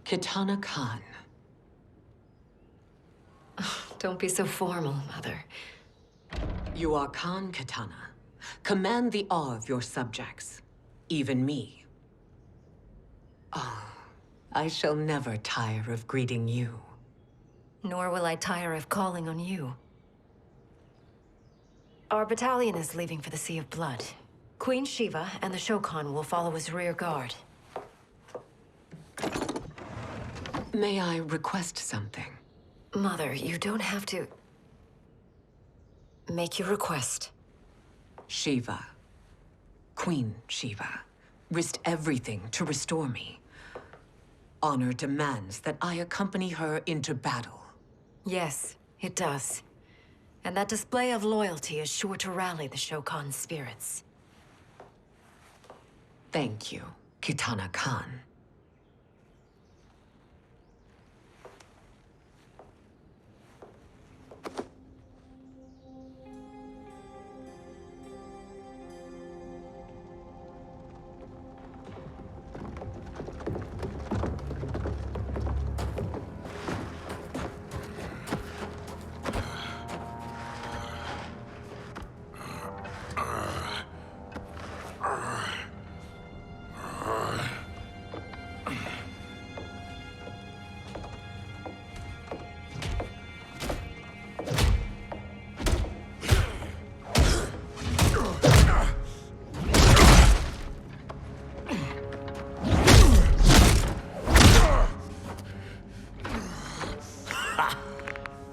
Kitana Khan. Don't be so formal, Mother. You are Khan Kitana. Command the awe of your subjects. Even me. Oh, I shall never tire of greeting you. Nor will I tire of calling on you. Our battalion is leaving for the Sea of Blood. Queen Shiva and the Shokan will follow as rear guard. May I request something? Mother, you don't have to... Make your request. Shiva. Queen Shiva. Risked everything to restore me. honor demands that I accompany her into battle. Yes, it does. And that display of loyalty is sure to rally the Shokan's spirits. Thank you, Kitana Khan.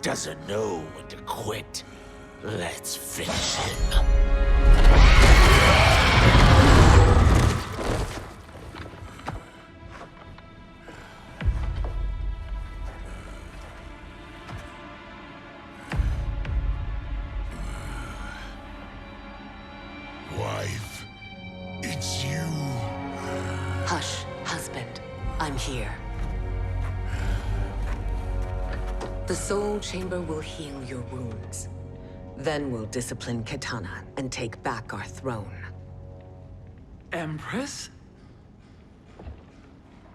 Doesn't know when to quit. Let's finish him. Wife, it's you. Hush, husband. I'm here. The Soul Chamber will heal your wounds. Then we'll discipline Kitana and take back our throne. Empress?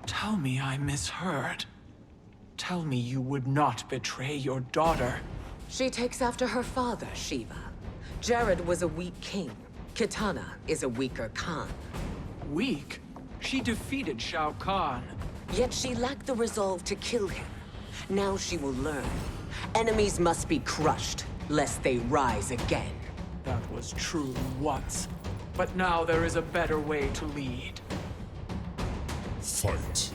Tell me I misheard. Tell me you would not betray your daughter. She takes after her father, Shiva. Jared was a weak king. Kitana is a weaker Khan. Weak? She defeated Shao Kahn. Yet she lacked the resolve to kill him. Now she will learn. Enemies must be crushed, lest they rise again. That was true once. But now there is a better way to lead. Fight.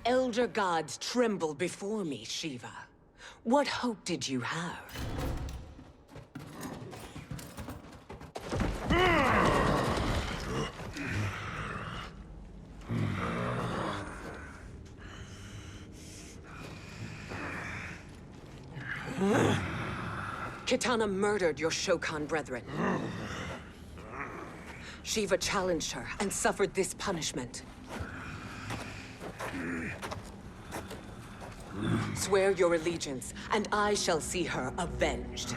Elder gods tremble before me, Shiva. What hope did you have? Kitana murdered your Shokan brethren. Shiva challenged her and suffered this punishment. Swear your allegiance, and I shall see her avenged.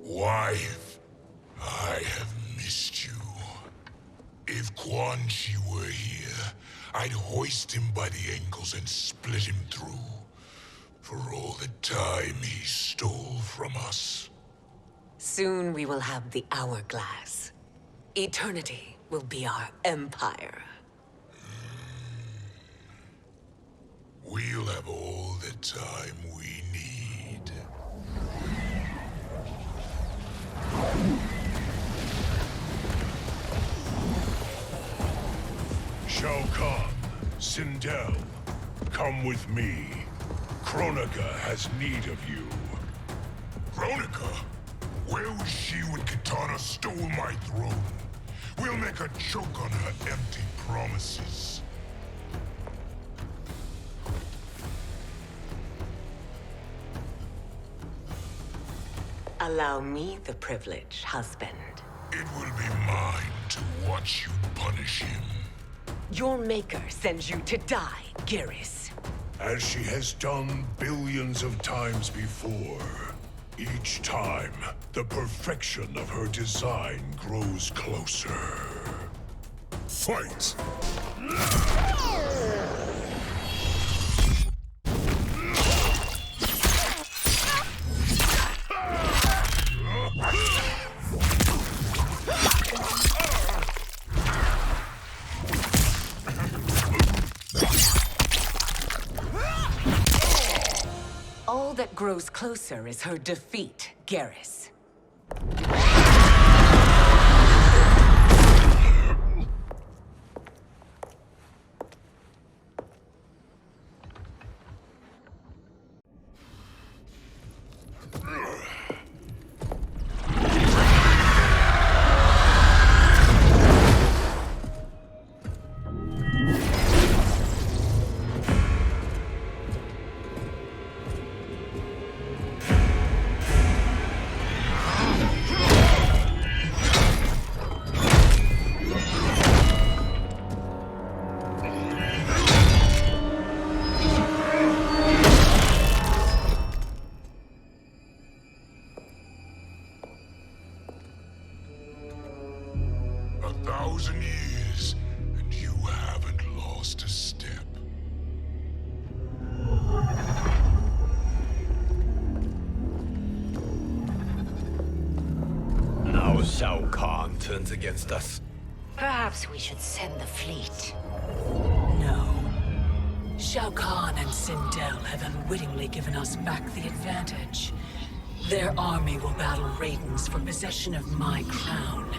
Wife, I have missed you. If Quan Chi were here, I'd hoist him by the ankles and split him through. For all the time he stole from us. Soon we will have the hourglass. Eternity will be our empire. We'll have all the time we need. Shao Kahn, Sindel, come with me. Kronika has need of you. Kronika? Where was she when Kitana stole my throne? We'll make her choke on her empty promises. Allow me the privilege, husband. It will be mine to watch you punish him. Your maker sends you to die, Garrus. As she has done billions of times before. Each time, the perfection of her design grows closer. Fight! All that grows closer is her defeat, Garrus. Shao Kahn turns against us. Perhaps we should send the fleet. No. Shao Kahn and Sindel have unwittingly given us back the advantage. Their army will battle Raidens for possession of my crown,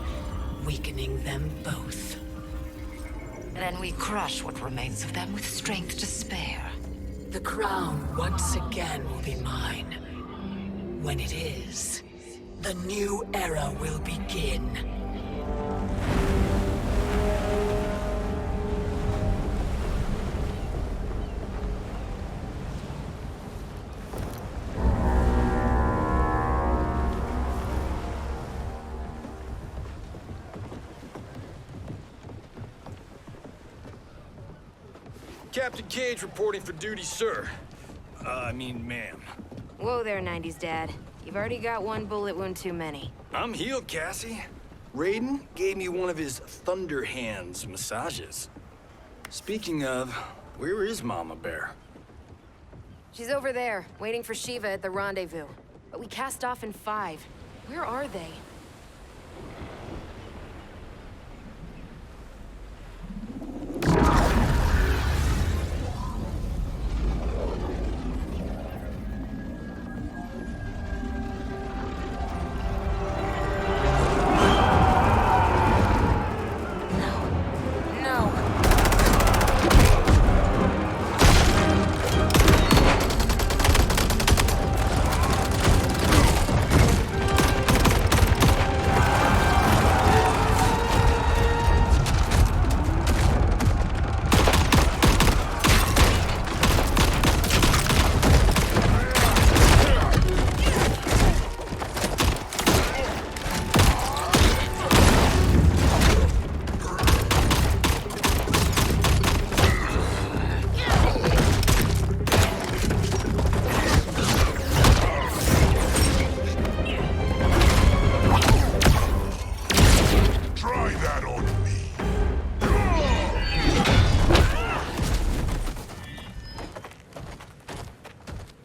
weakening them both. Then we crush what remains of them with strength to spare. The crown once again will be mine. When it is, the new era will begin. Captain Cage reporting for duty, sir. I mean, ma'am. Whoa there, 90s Dad. You've already got one bullet wound too many. I'm healed, Cassie. Raiden gave me one of his Thunder Hands massages. Speaking of, where is Mama Bear? She's over there, waiting for Shiva at the rendezvous. But we cast off in 5. Where are they?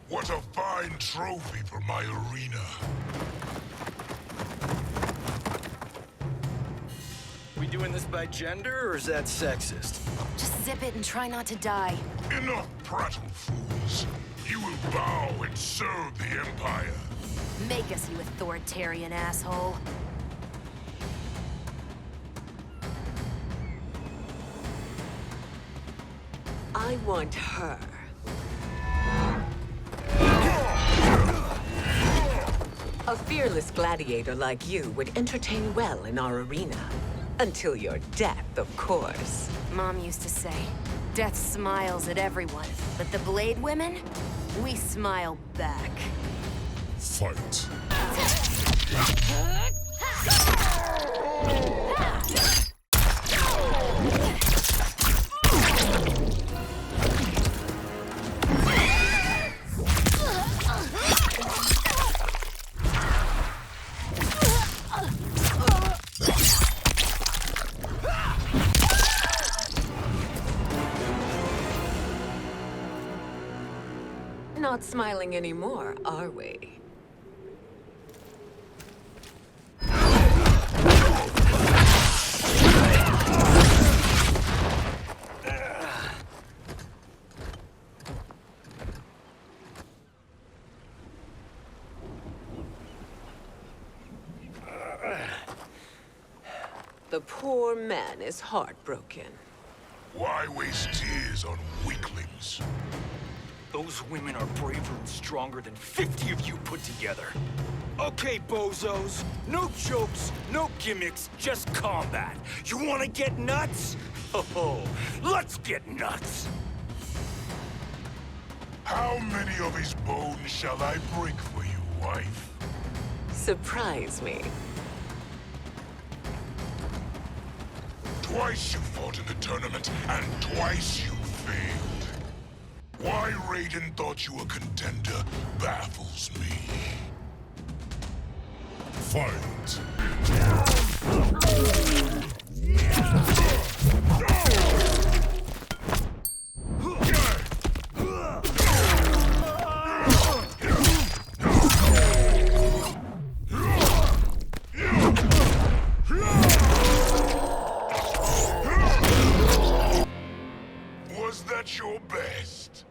What a fine trophy for my arena. We doing this by gender, or is that sexist? Just zip it and try not to die. Enough prattle, fools. You will bow and serve the Empire. Make us, you authoritarian asshole. I want her. A fearless gladiator like you would entertain well in our arena. Until your death, of course. Mom used to say, death smiles at everyone, but the Blade women, we smile back. Fight. not smiling anymore, are we? The poor man is heartbroken. Why waste tears on weaklings? Those women are braver and stronger than 50 of you put together. Okay, bozos. No jokes, no gimmicks, just combat. You wanna get nuts? Oh, let's get nuts! How many of his bones shall I break for you, wife? Surprise me. Twice you fought in the tournament, and twice you failed. Why Raiden thought you a contender baffles me. Fight! Was that your best?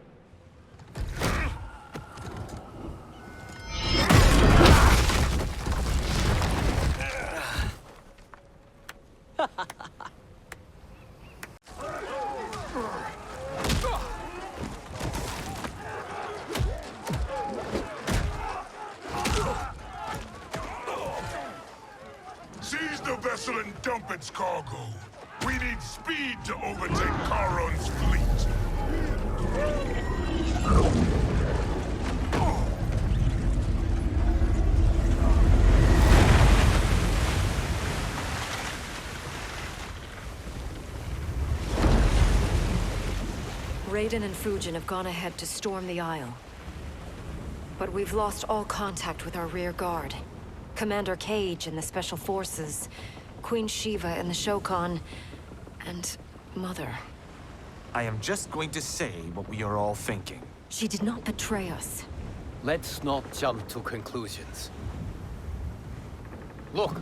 Seize the vessel and dump its cargo. We need speed to overtake Charon's fleet. Raiden and Fujin have gone ahead to storm the Isle. But we've lost all contact with our rear guard. Commander Cage and the Special Forces, Queen Shiva and the Shokan, and Mother. I am just going to say what we are all thinking. She did not betray us. Let's not jump to conclusions. Look!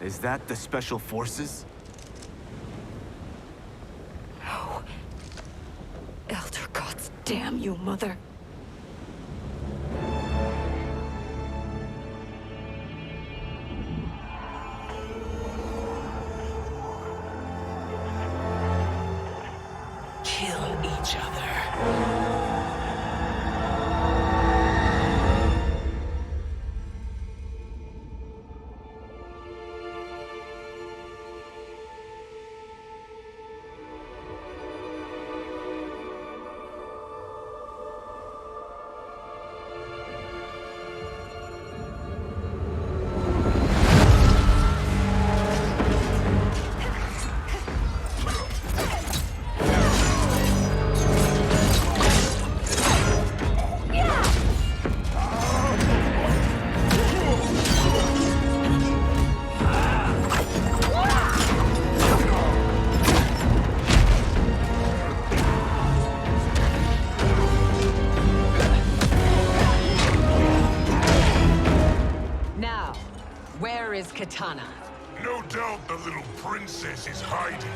Is that the Special Forces? No. Elder gods damn you, Mother. Kill each other. Where is Katana? No doubt the little princess is hiding.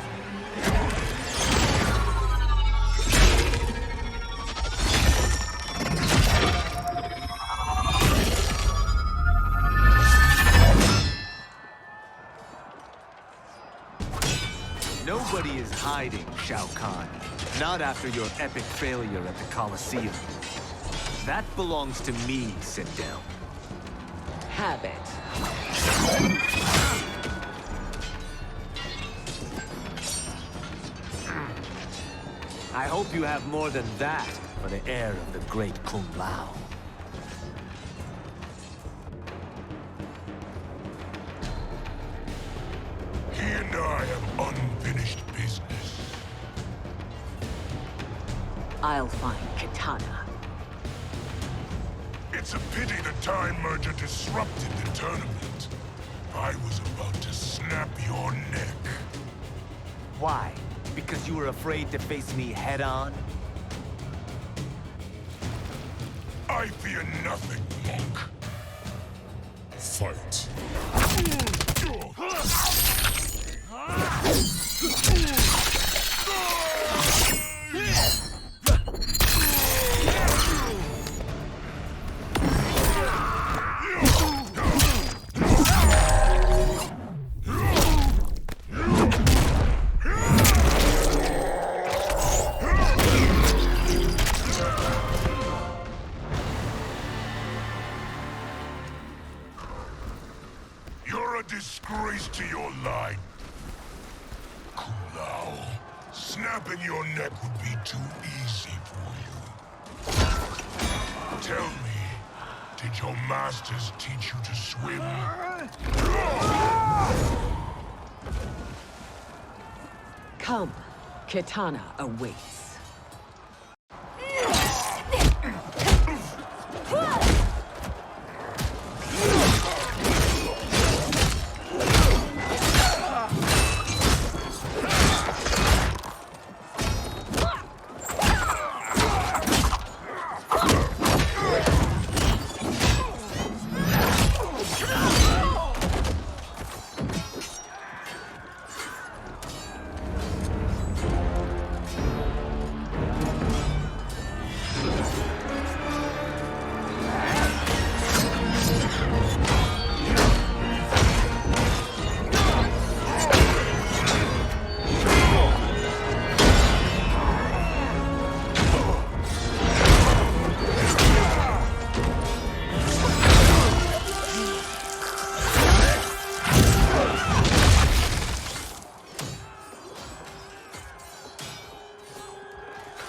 Nobody is hiding, Shao Kahn. Not after your epic failure at the Colosseum. That belongs to me, Sindel. Have it. I hope you have more than that for the heir of the great Kung Lao. He and I have unfinished business. I'll find Katana. It's a pity the Time Merger disrupted the tournament. I was about to snap your neck. Why? Because you were afraid to face me head-on? I fear nothing, monk. Fight. You're a disgrace to your line. Cool now. Snapping your neck would be too easy for you. Tell me, did your masters teach you to swim? Come, Kitana awaits.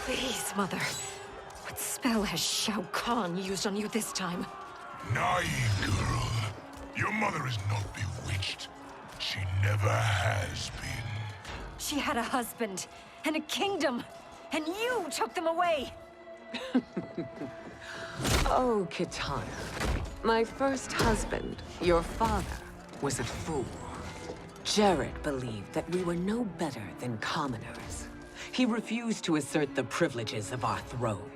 Please, Mother. What spell has Shao Kahn used on you this time? Naive girl. Your mother is not bewitched. She never has been. She had a husband and a kingdom, and you took them away! Oh, Kitana. My first husband, your father, was a fool. Jared believed that we were no better than commoners. He refused to assert the privileges of our throne.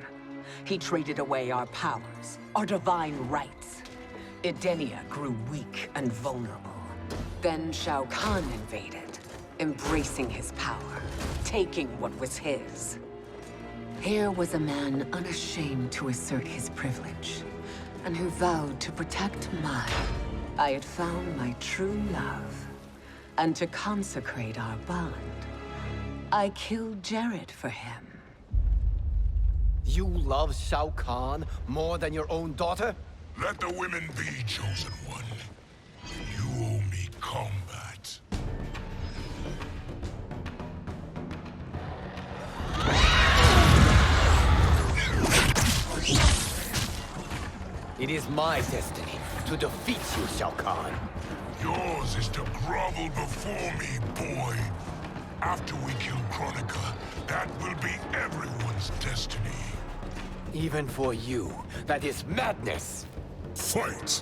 He traded away our powers, our divine rights. Edenia grew weak and vulnerable. Then Shao Kahn invaded, embracing his power, taking what was his. Here was a man unashamed to assert his privilege, and who vowed to protect mine. I had found my true love, and to consecrate our bond, I killed Jared for him. You love Shao Kahn more than your own daughter? Let the women be, chosen one. You owe me combat. It is my destiny to defeat you, Shao Kahn. Yours is to grovel before me, boy. After we kill Kronika, that will be everyone's destiny. Even for you, that is madness. Fight!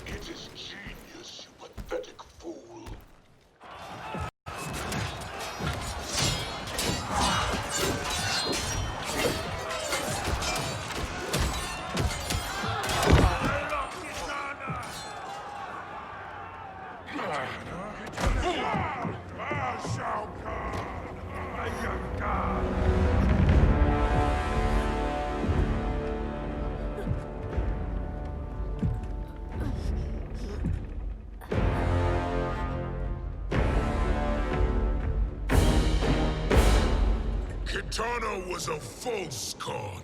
It is genius, you pathetic fool. Kitana was a false Khan,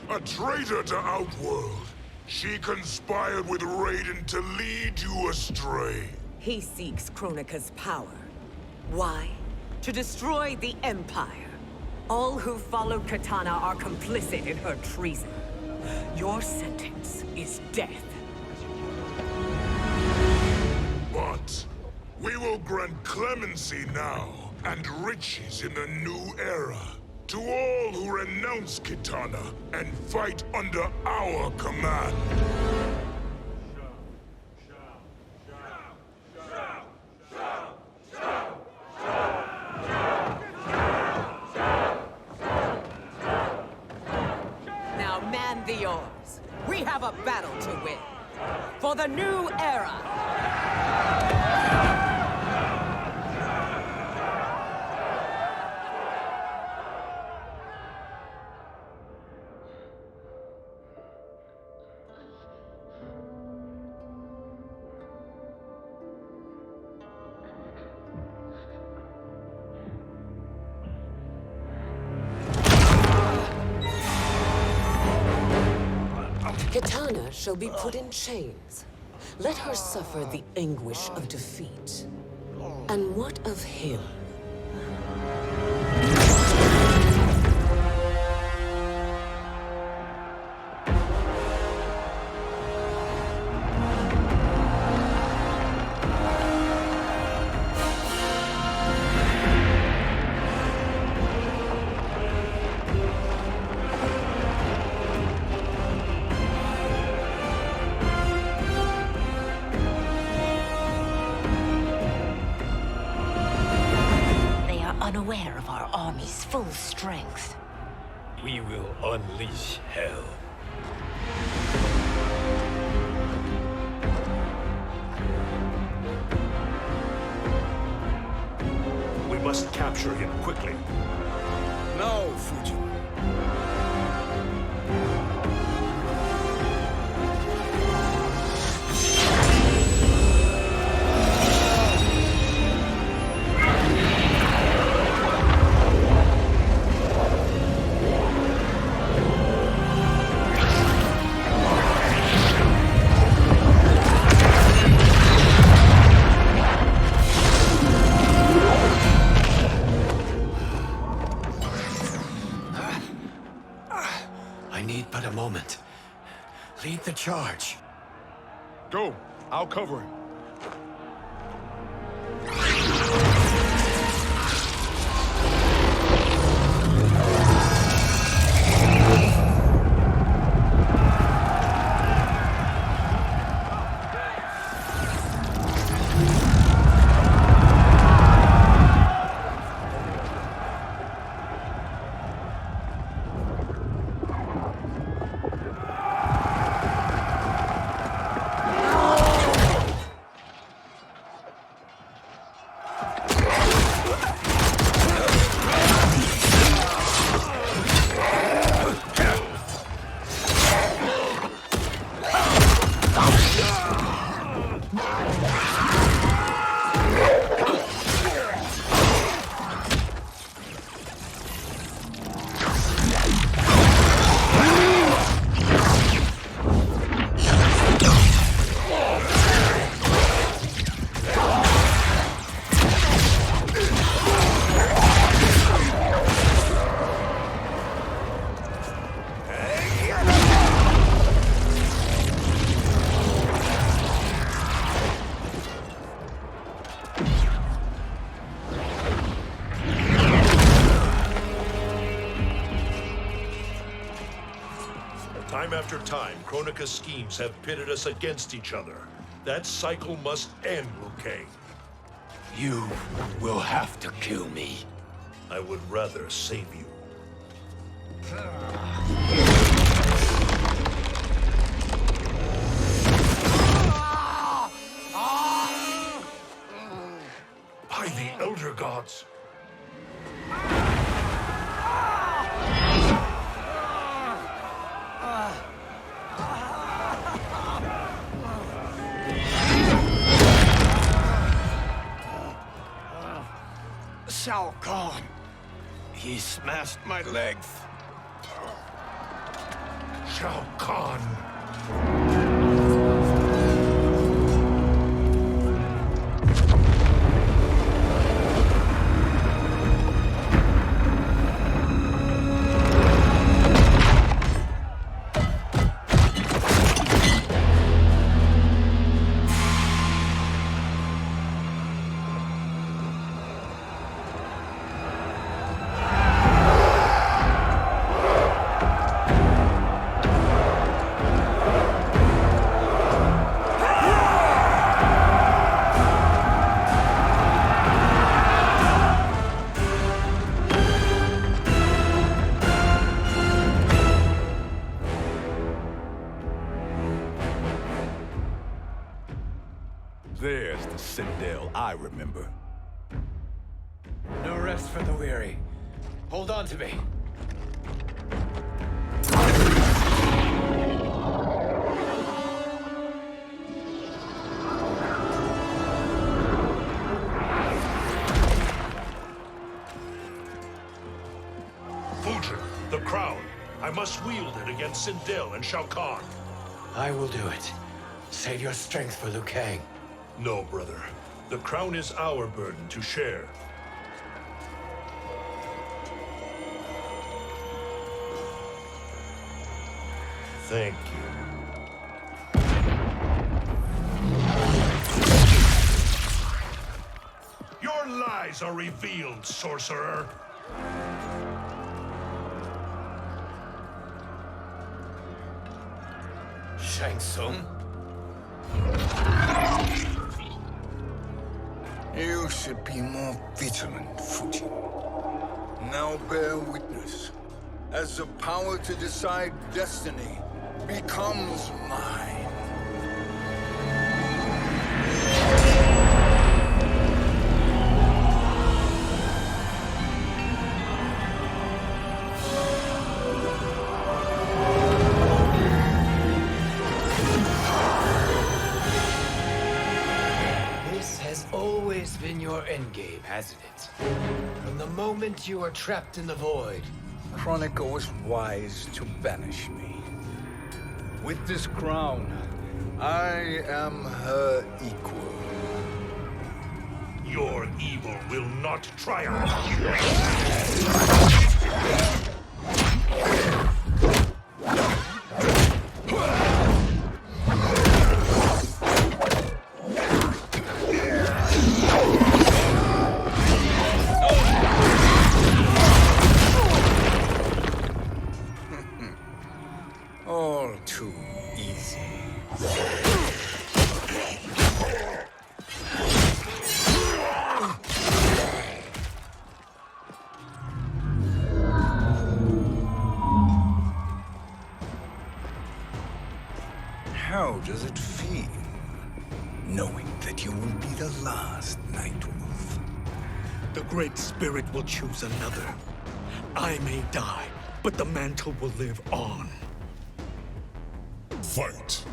a traitor to Outworld. She conspired with Raiden to lead you astray. He seeks Kronika's power. Why? To destroy the Empire. All who follow Kitana are complicit in her treason. Your sentence is death. But we will grant clemency now, and riches in the new era. To all who renounce Kitana and fight under our command. Now man the oars. We have a battle to win. For the new era. Kitana shall be put in chains. Let her suffer the anguish of defeat. And what of him? Unaware of our army's full strength. We will unleash hell. We must capture him quickly. No, Fujin. But a moment. Lead the charge. Go. I'll cover him. Time after time, Kronika's schemes have pitted us against each other. That cycle must end, Liu Kang. You will have to kill me. I would rather save you. By the Elder Gods! Shao Kahn. He smashed my legs. Shao Kahn. remember. No rest for the weary. Hold on to me. Fujin, the crown. I must wield it against Sindel and Shao Kahn. I will do it. Save your strength for Liu Kang. No, brother. The crown is our burden to share. Thank you. Your lies are revealed, sorcerer. Shang Tsung? You should be more vigilant, Fujin. Now bear witness, as the power to decide destiny becomes mine. This has always been your endgame, hasn't it? From the moment you were trapped in the void. Kronika was wise to banish me. With this crown, I am her equal. Your evil will not triumph. All too easy. How does it feel, knowing that you will be the last Nightwolf? The Great Spirit will choose another. I may die, but the mantle will live on. Fight.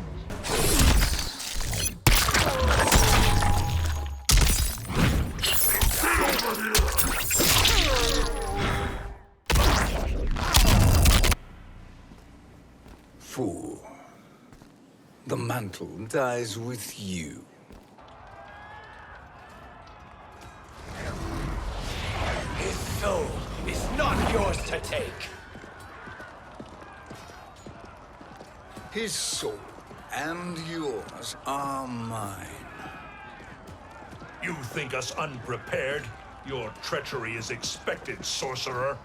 Fool. The mantle dies with you. His soul is not yours to take. His soul and yours are mine. You think us unprepared? Your treachery is expected, sorcerer.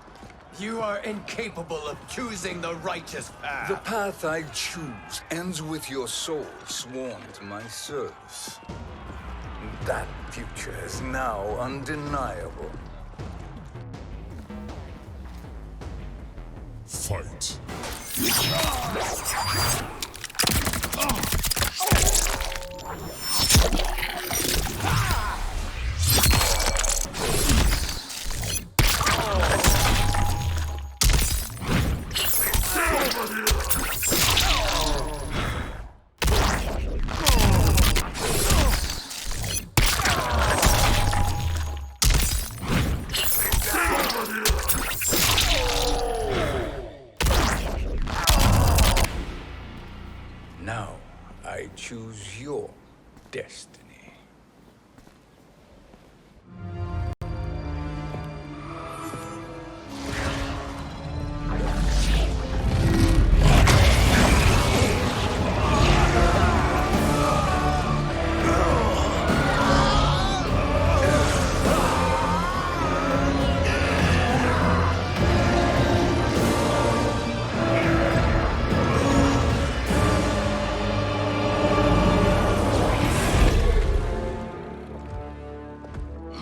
You are incapable of choosing the righteous path. The path I choose ends with your soul sworn to my service. That future is now undeniable. Fight. Now, I choose your destiny.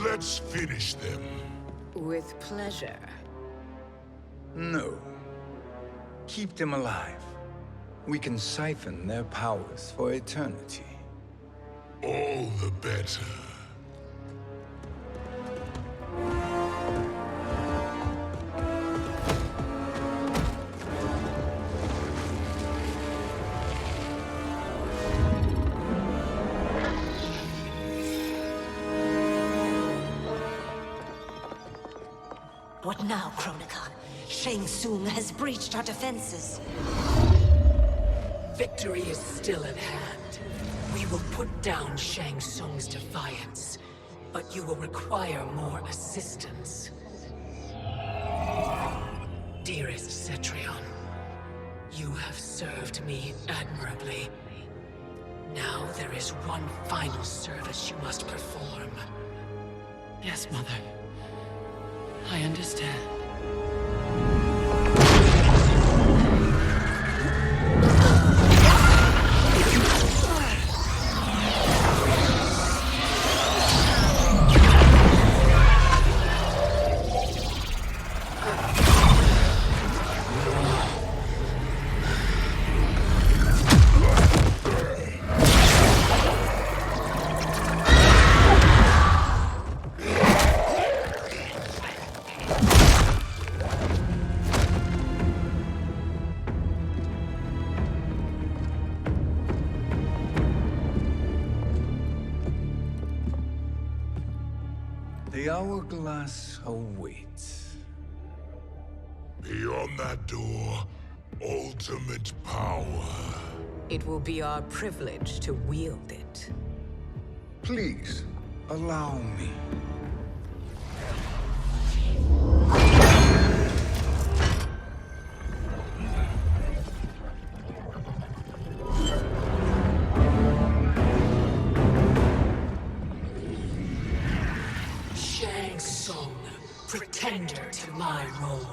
Let's finish them. With pleasure. No. Keep them alive. We can siphon their powers for eternity. All the better. What now, Kronika? Shang Tsung has breached our defenses. Victory is still at hand. We will put down Shang Tsung's defiance, but you will require more assistance. Dearest Cetrion, you have served me admirably. Now there is one final service you must perform. Yes, Mother. I understand. The hourglass awaits. Beyond that door, ultimate power. It will be our privilege to wield it. Please, allow me. Shang Tsung, pretender to my role.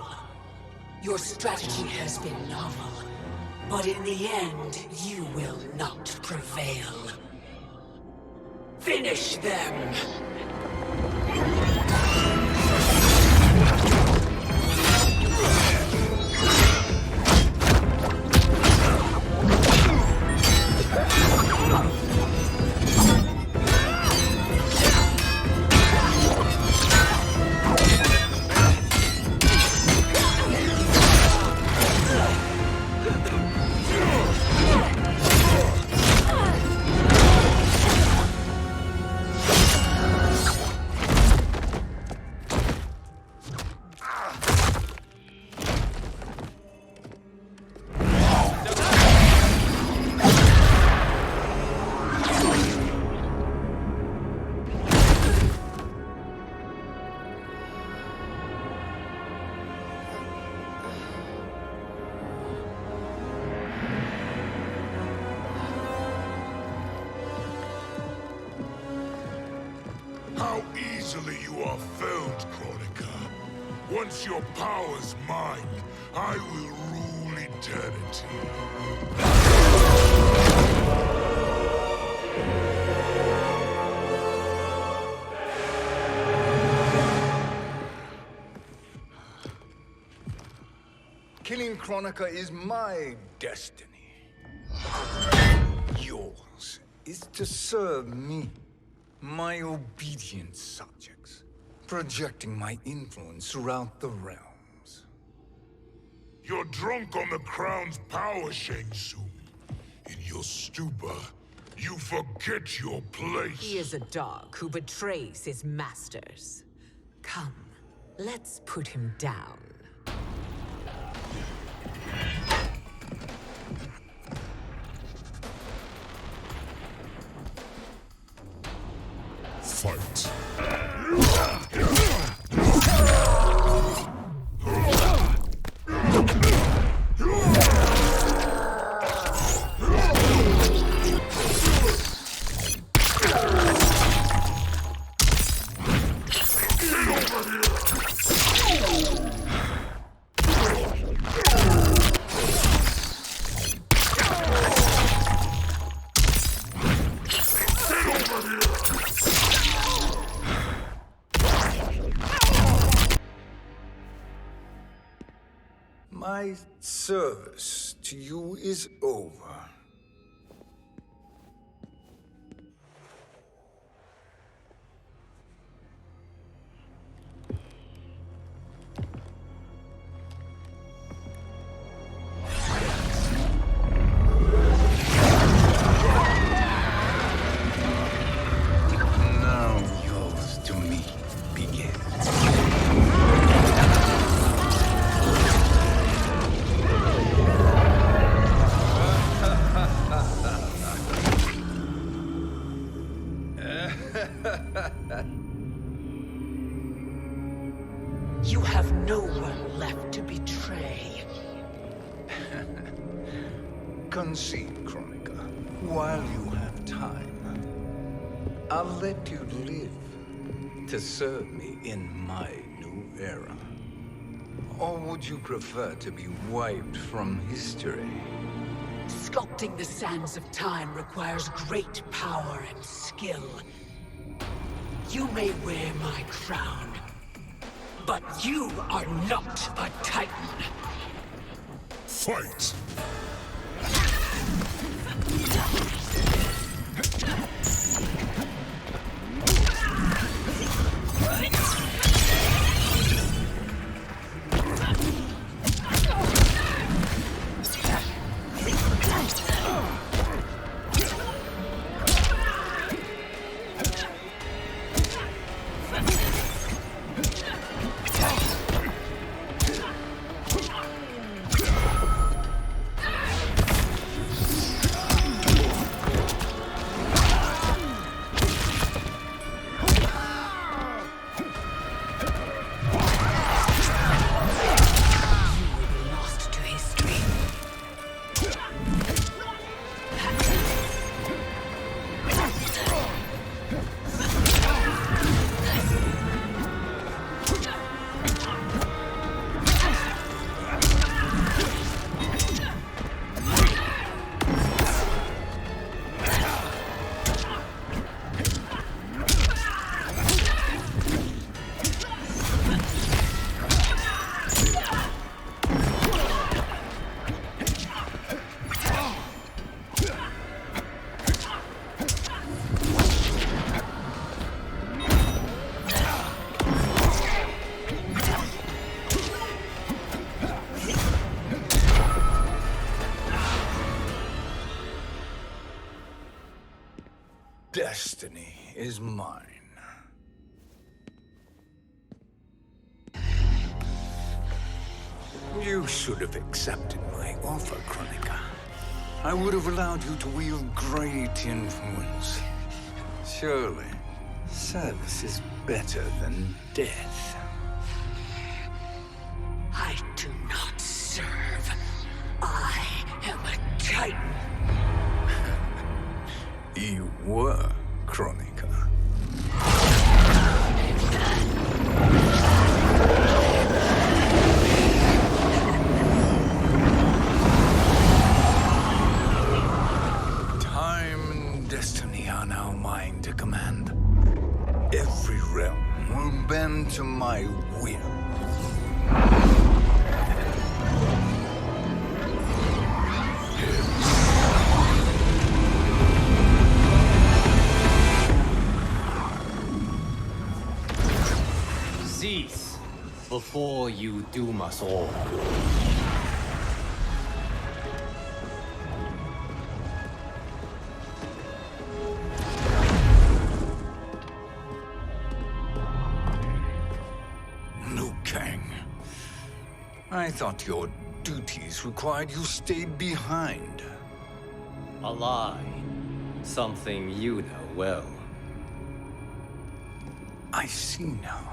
Your strategy has been novel, but in the end, you will not prevail. Finish them! How easily you are felled, Kronika. Once your power's mine, I will rule eternity. Killing Kronika is my destiny. Yours is to serve me, my obedient subjects, projecting my influence throughout the realms. You're drunk on the crown's power, Shang Tsung. In your stupor, you forget your place. He is a dog who betrays his masters. Come, let's put him down. Fight. My service to you is over. Now yours to me begins. You have no one left to betray. Concede, Kronika, while you have time. I'll let you live to serve me in my new era. Or would you prefer to be wiped from history? Sculpting the sands of time requires great power and skill. You may wear my crown, but you are not a Titan. Fight! Destiny is mine. You should have accepted my offer, Kronika. I would have allowed you to wield great influence. Surely, service is better than death. I do not serve. I am a Titan. You were, Kronika. Time and destiny are now mine to command. Every realm will bend to my will. Cease before you doom us all. Liu Kang. I thought your duties required you stayed behind. A lie. Something you know well. I see now.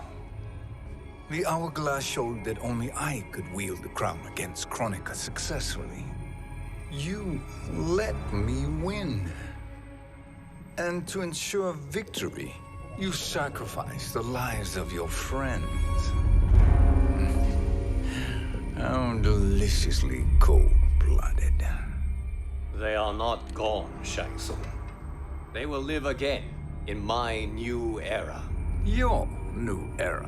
The hourglass showed that only I could wield the crown against Kronika successfully. You let me win. And to ensure victory, you sacrificed the lives of your friends. How deliciously cold-blooded. They are not gone, Shang Tsung. They will live again in my new era. Your new era.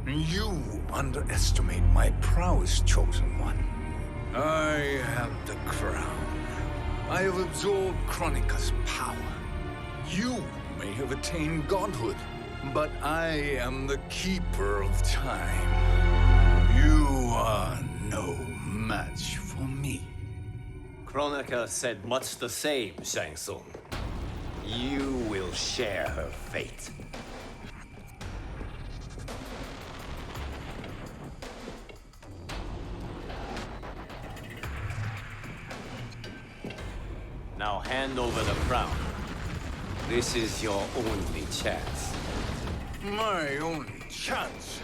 You underestimate my prowess, Chosen One. I have the crown. I have absorbed Kronika's power. You may have attained godhood, but I am the keeper of time. You are no match for me. Kronika said much the same, Shang Tsung. You will share her fate. Now hand over the crown. This is your only chance. My only chance?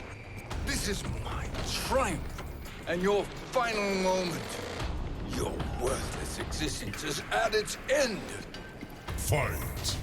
This This is my triumph, and your final moment. Your worthless existence is at its end. Fight.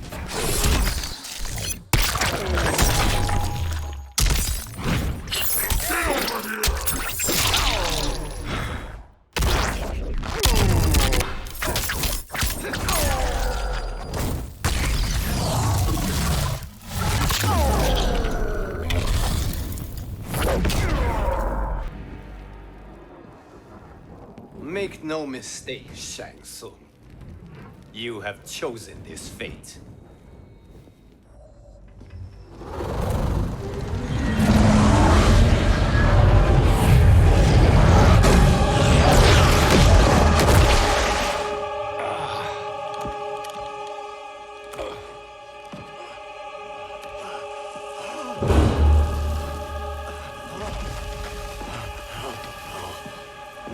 Make no mistake, Shang Tsung. You have chosen this fate.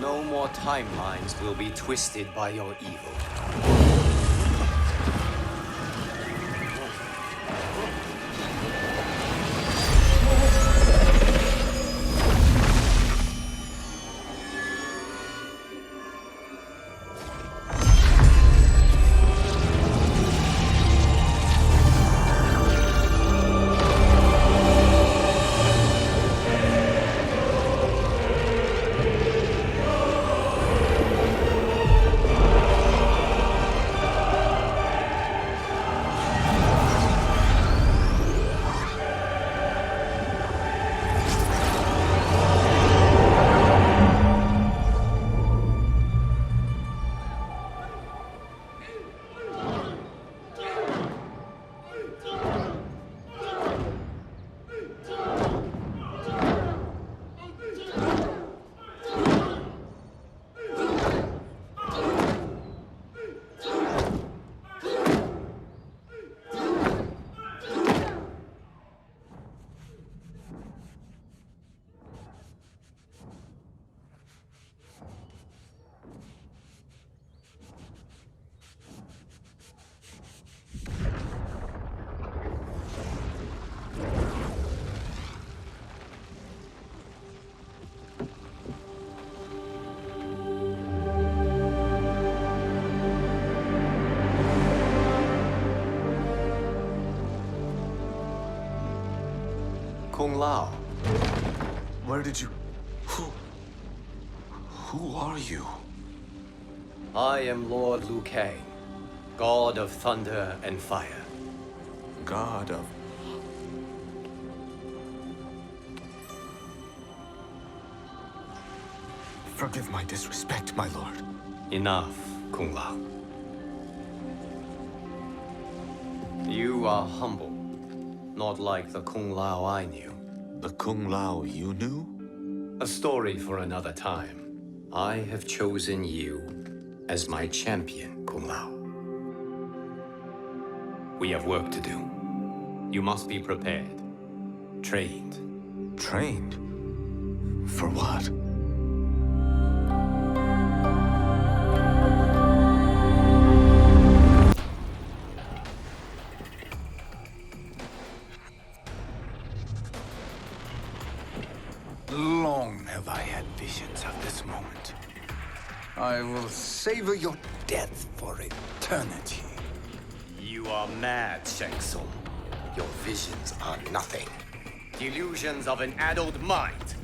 No more timelines will be twisted by your evil. Kung Lao. Where did you... Who are you? I am Lord Liu Kang, God of Thunder and Fire. God of... Forgive my disrespect, my lord. Enough, Kung Lao. You are humble, not like the Kung Lao I knew. The Kung Lao you knew? A story for another time. I have chosen you as my champion, Kung Lao. We have work to do. You must be prepared. Trained. Trained? For what? Long have I had visions of this moment. I will savor your death for eternity. You are mad, Shang Tsung. Your visions are nothing. Delusions of an addled mind.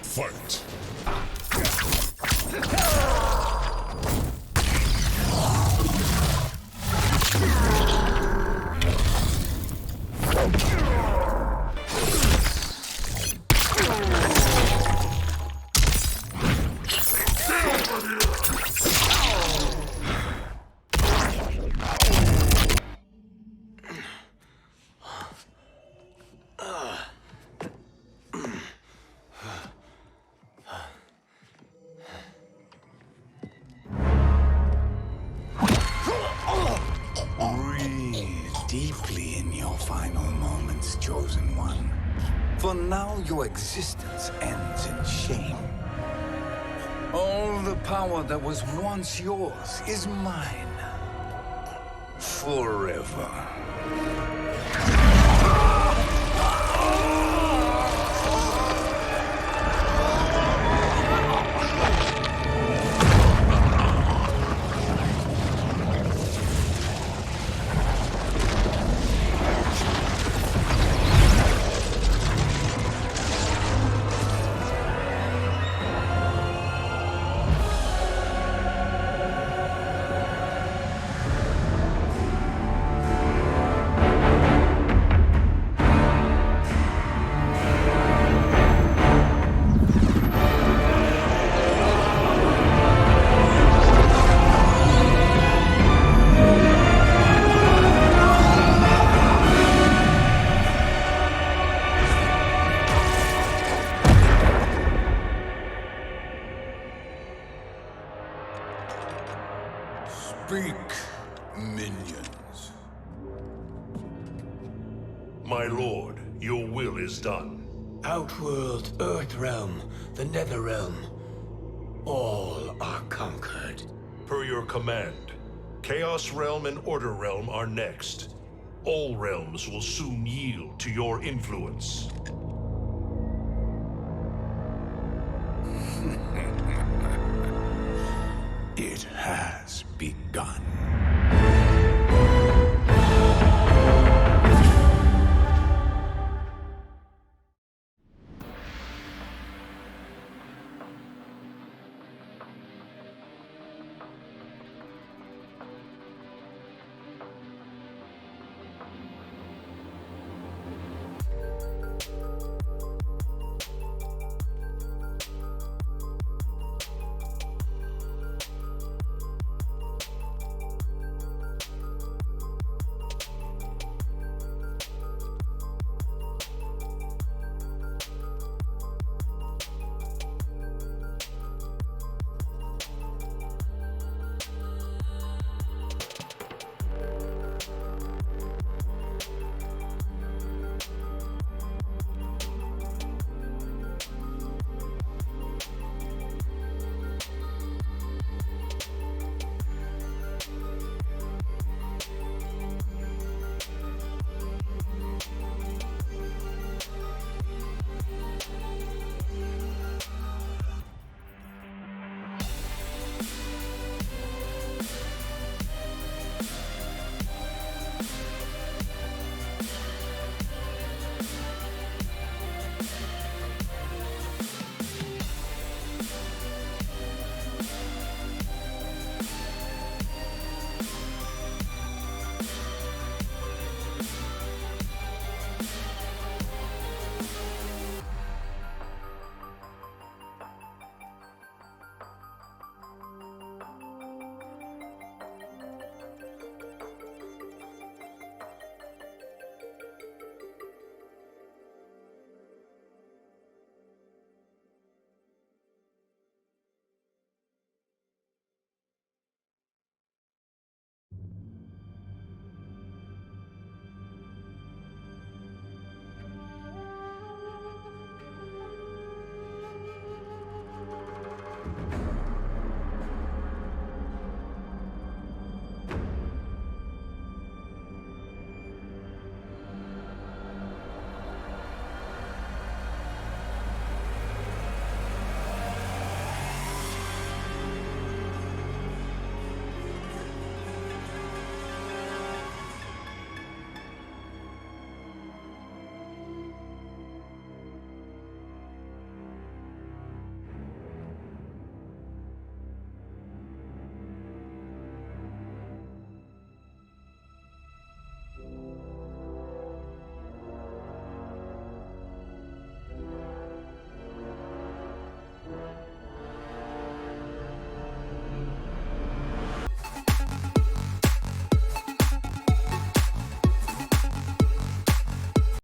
Fight. Deeply in your final moments, Chosen One. For now, your existence ends in shame. All the power that was once yours is mine. Forever. Speak, minions. My lord, your will is done. Outworld, Earthrealm, the Netherrealm. All are conquered. Per your command, Chaos Realm and Order Realm are next. All realms will soon yield to your influence.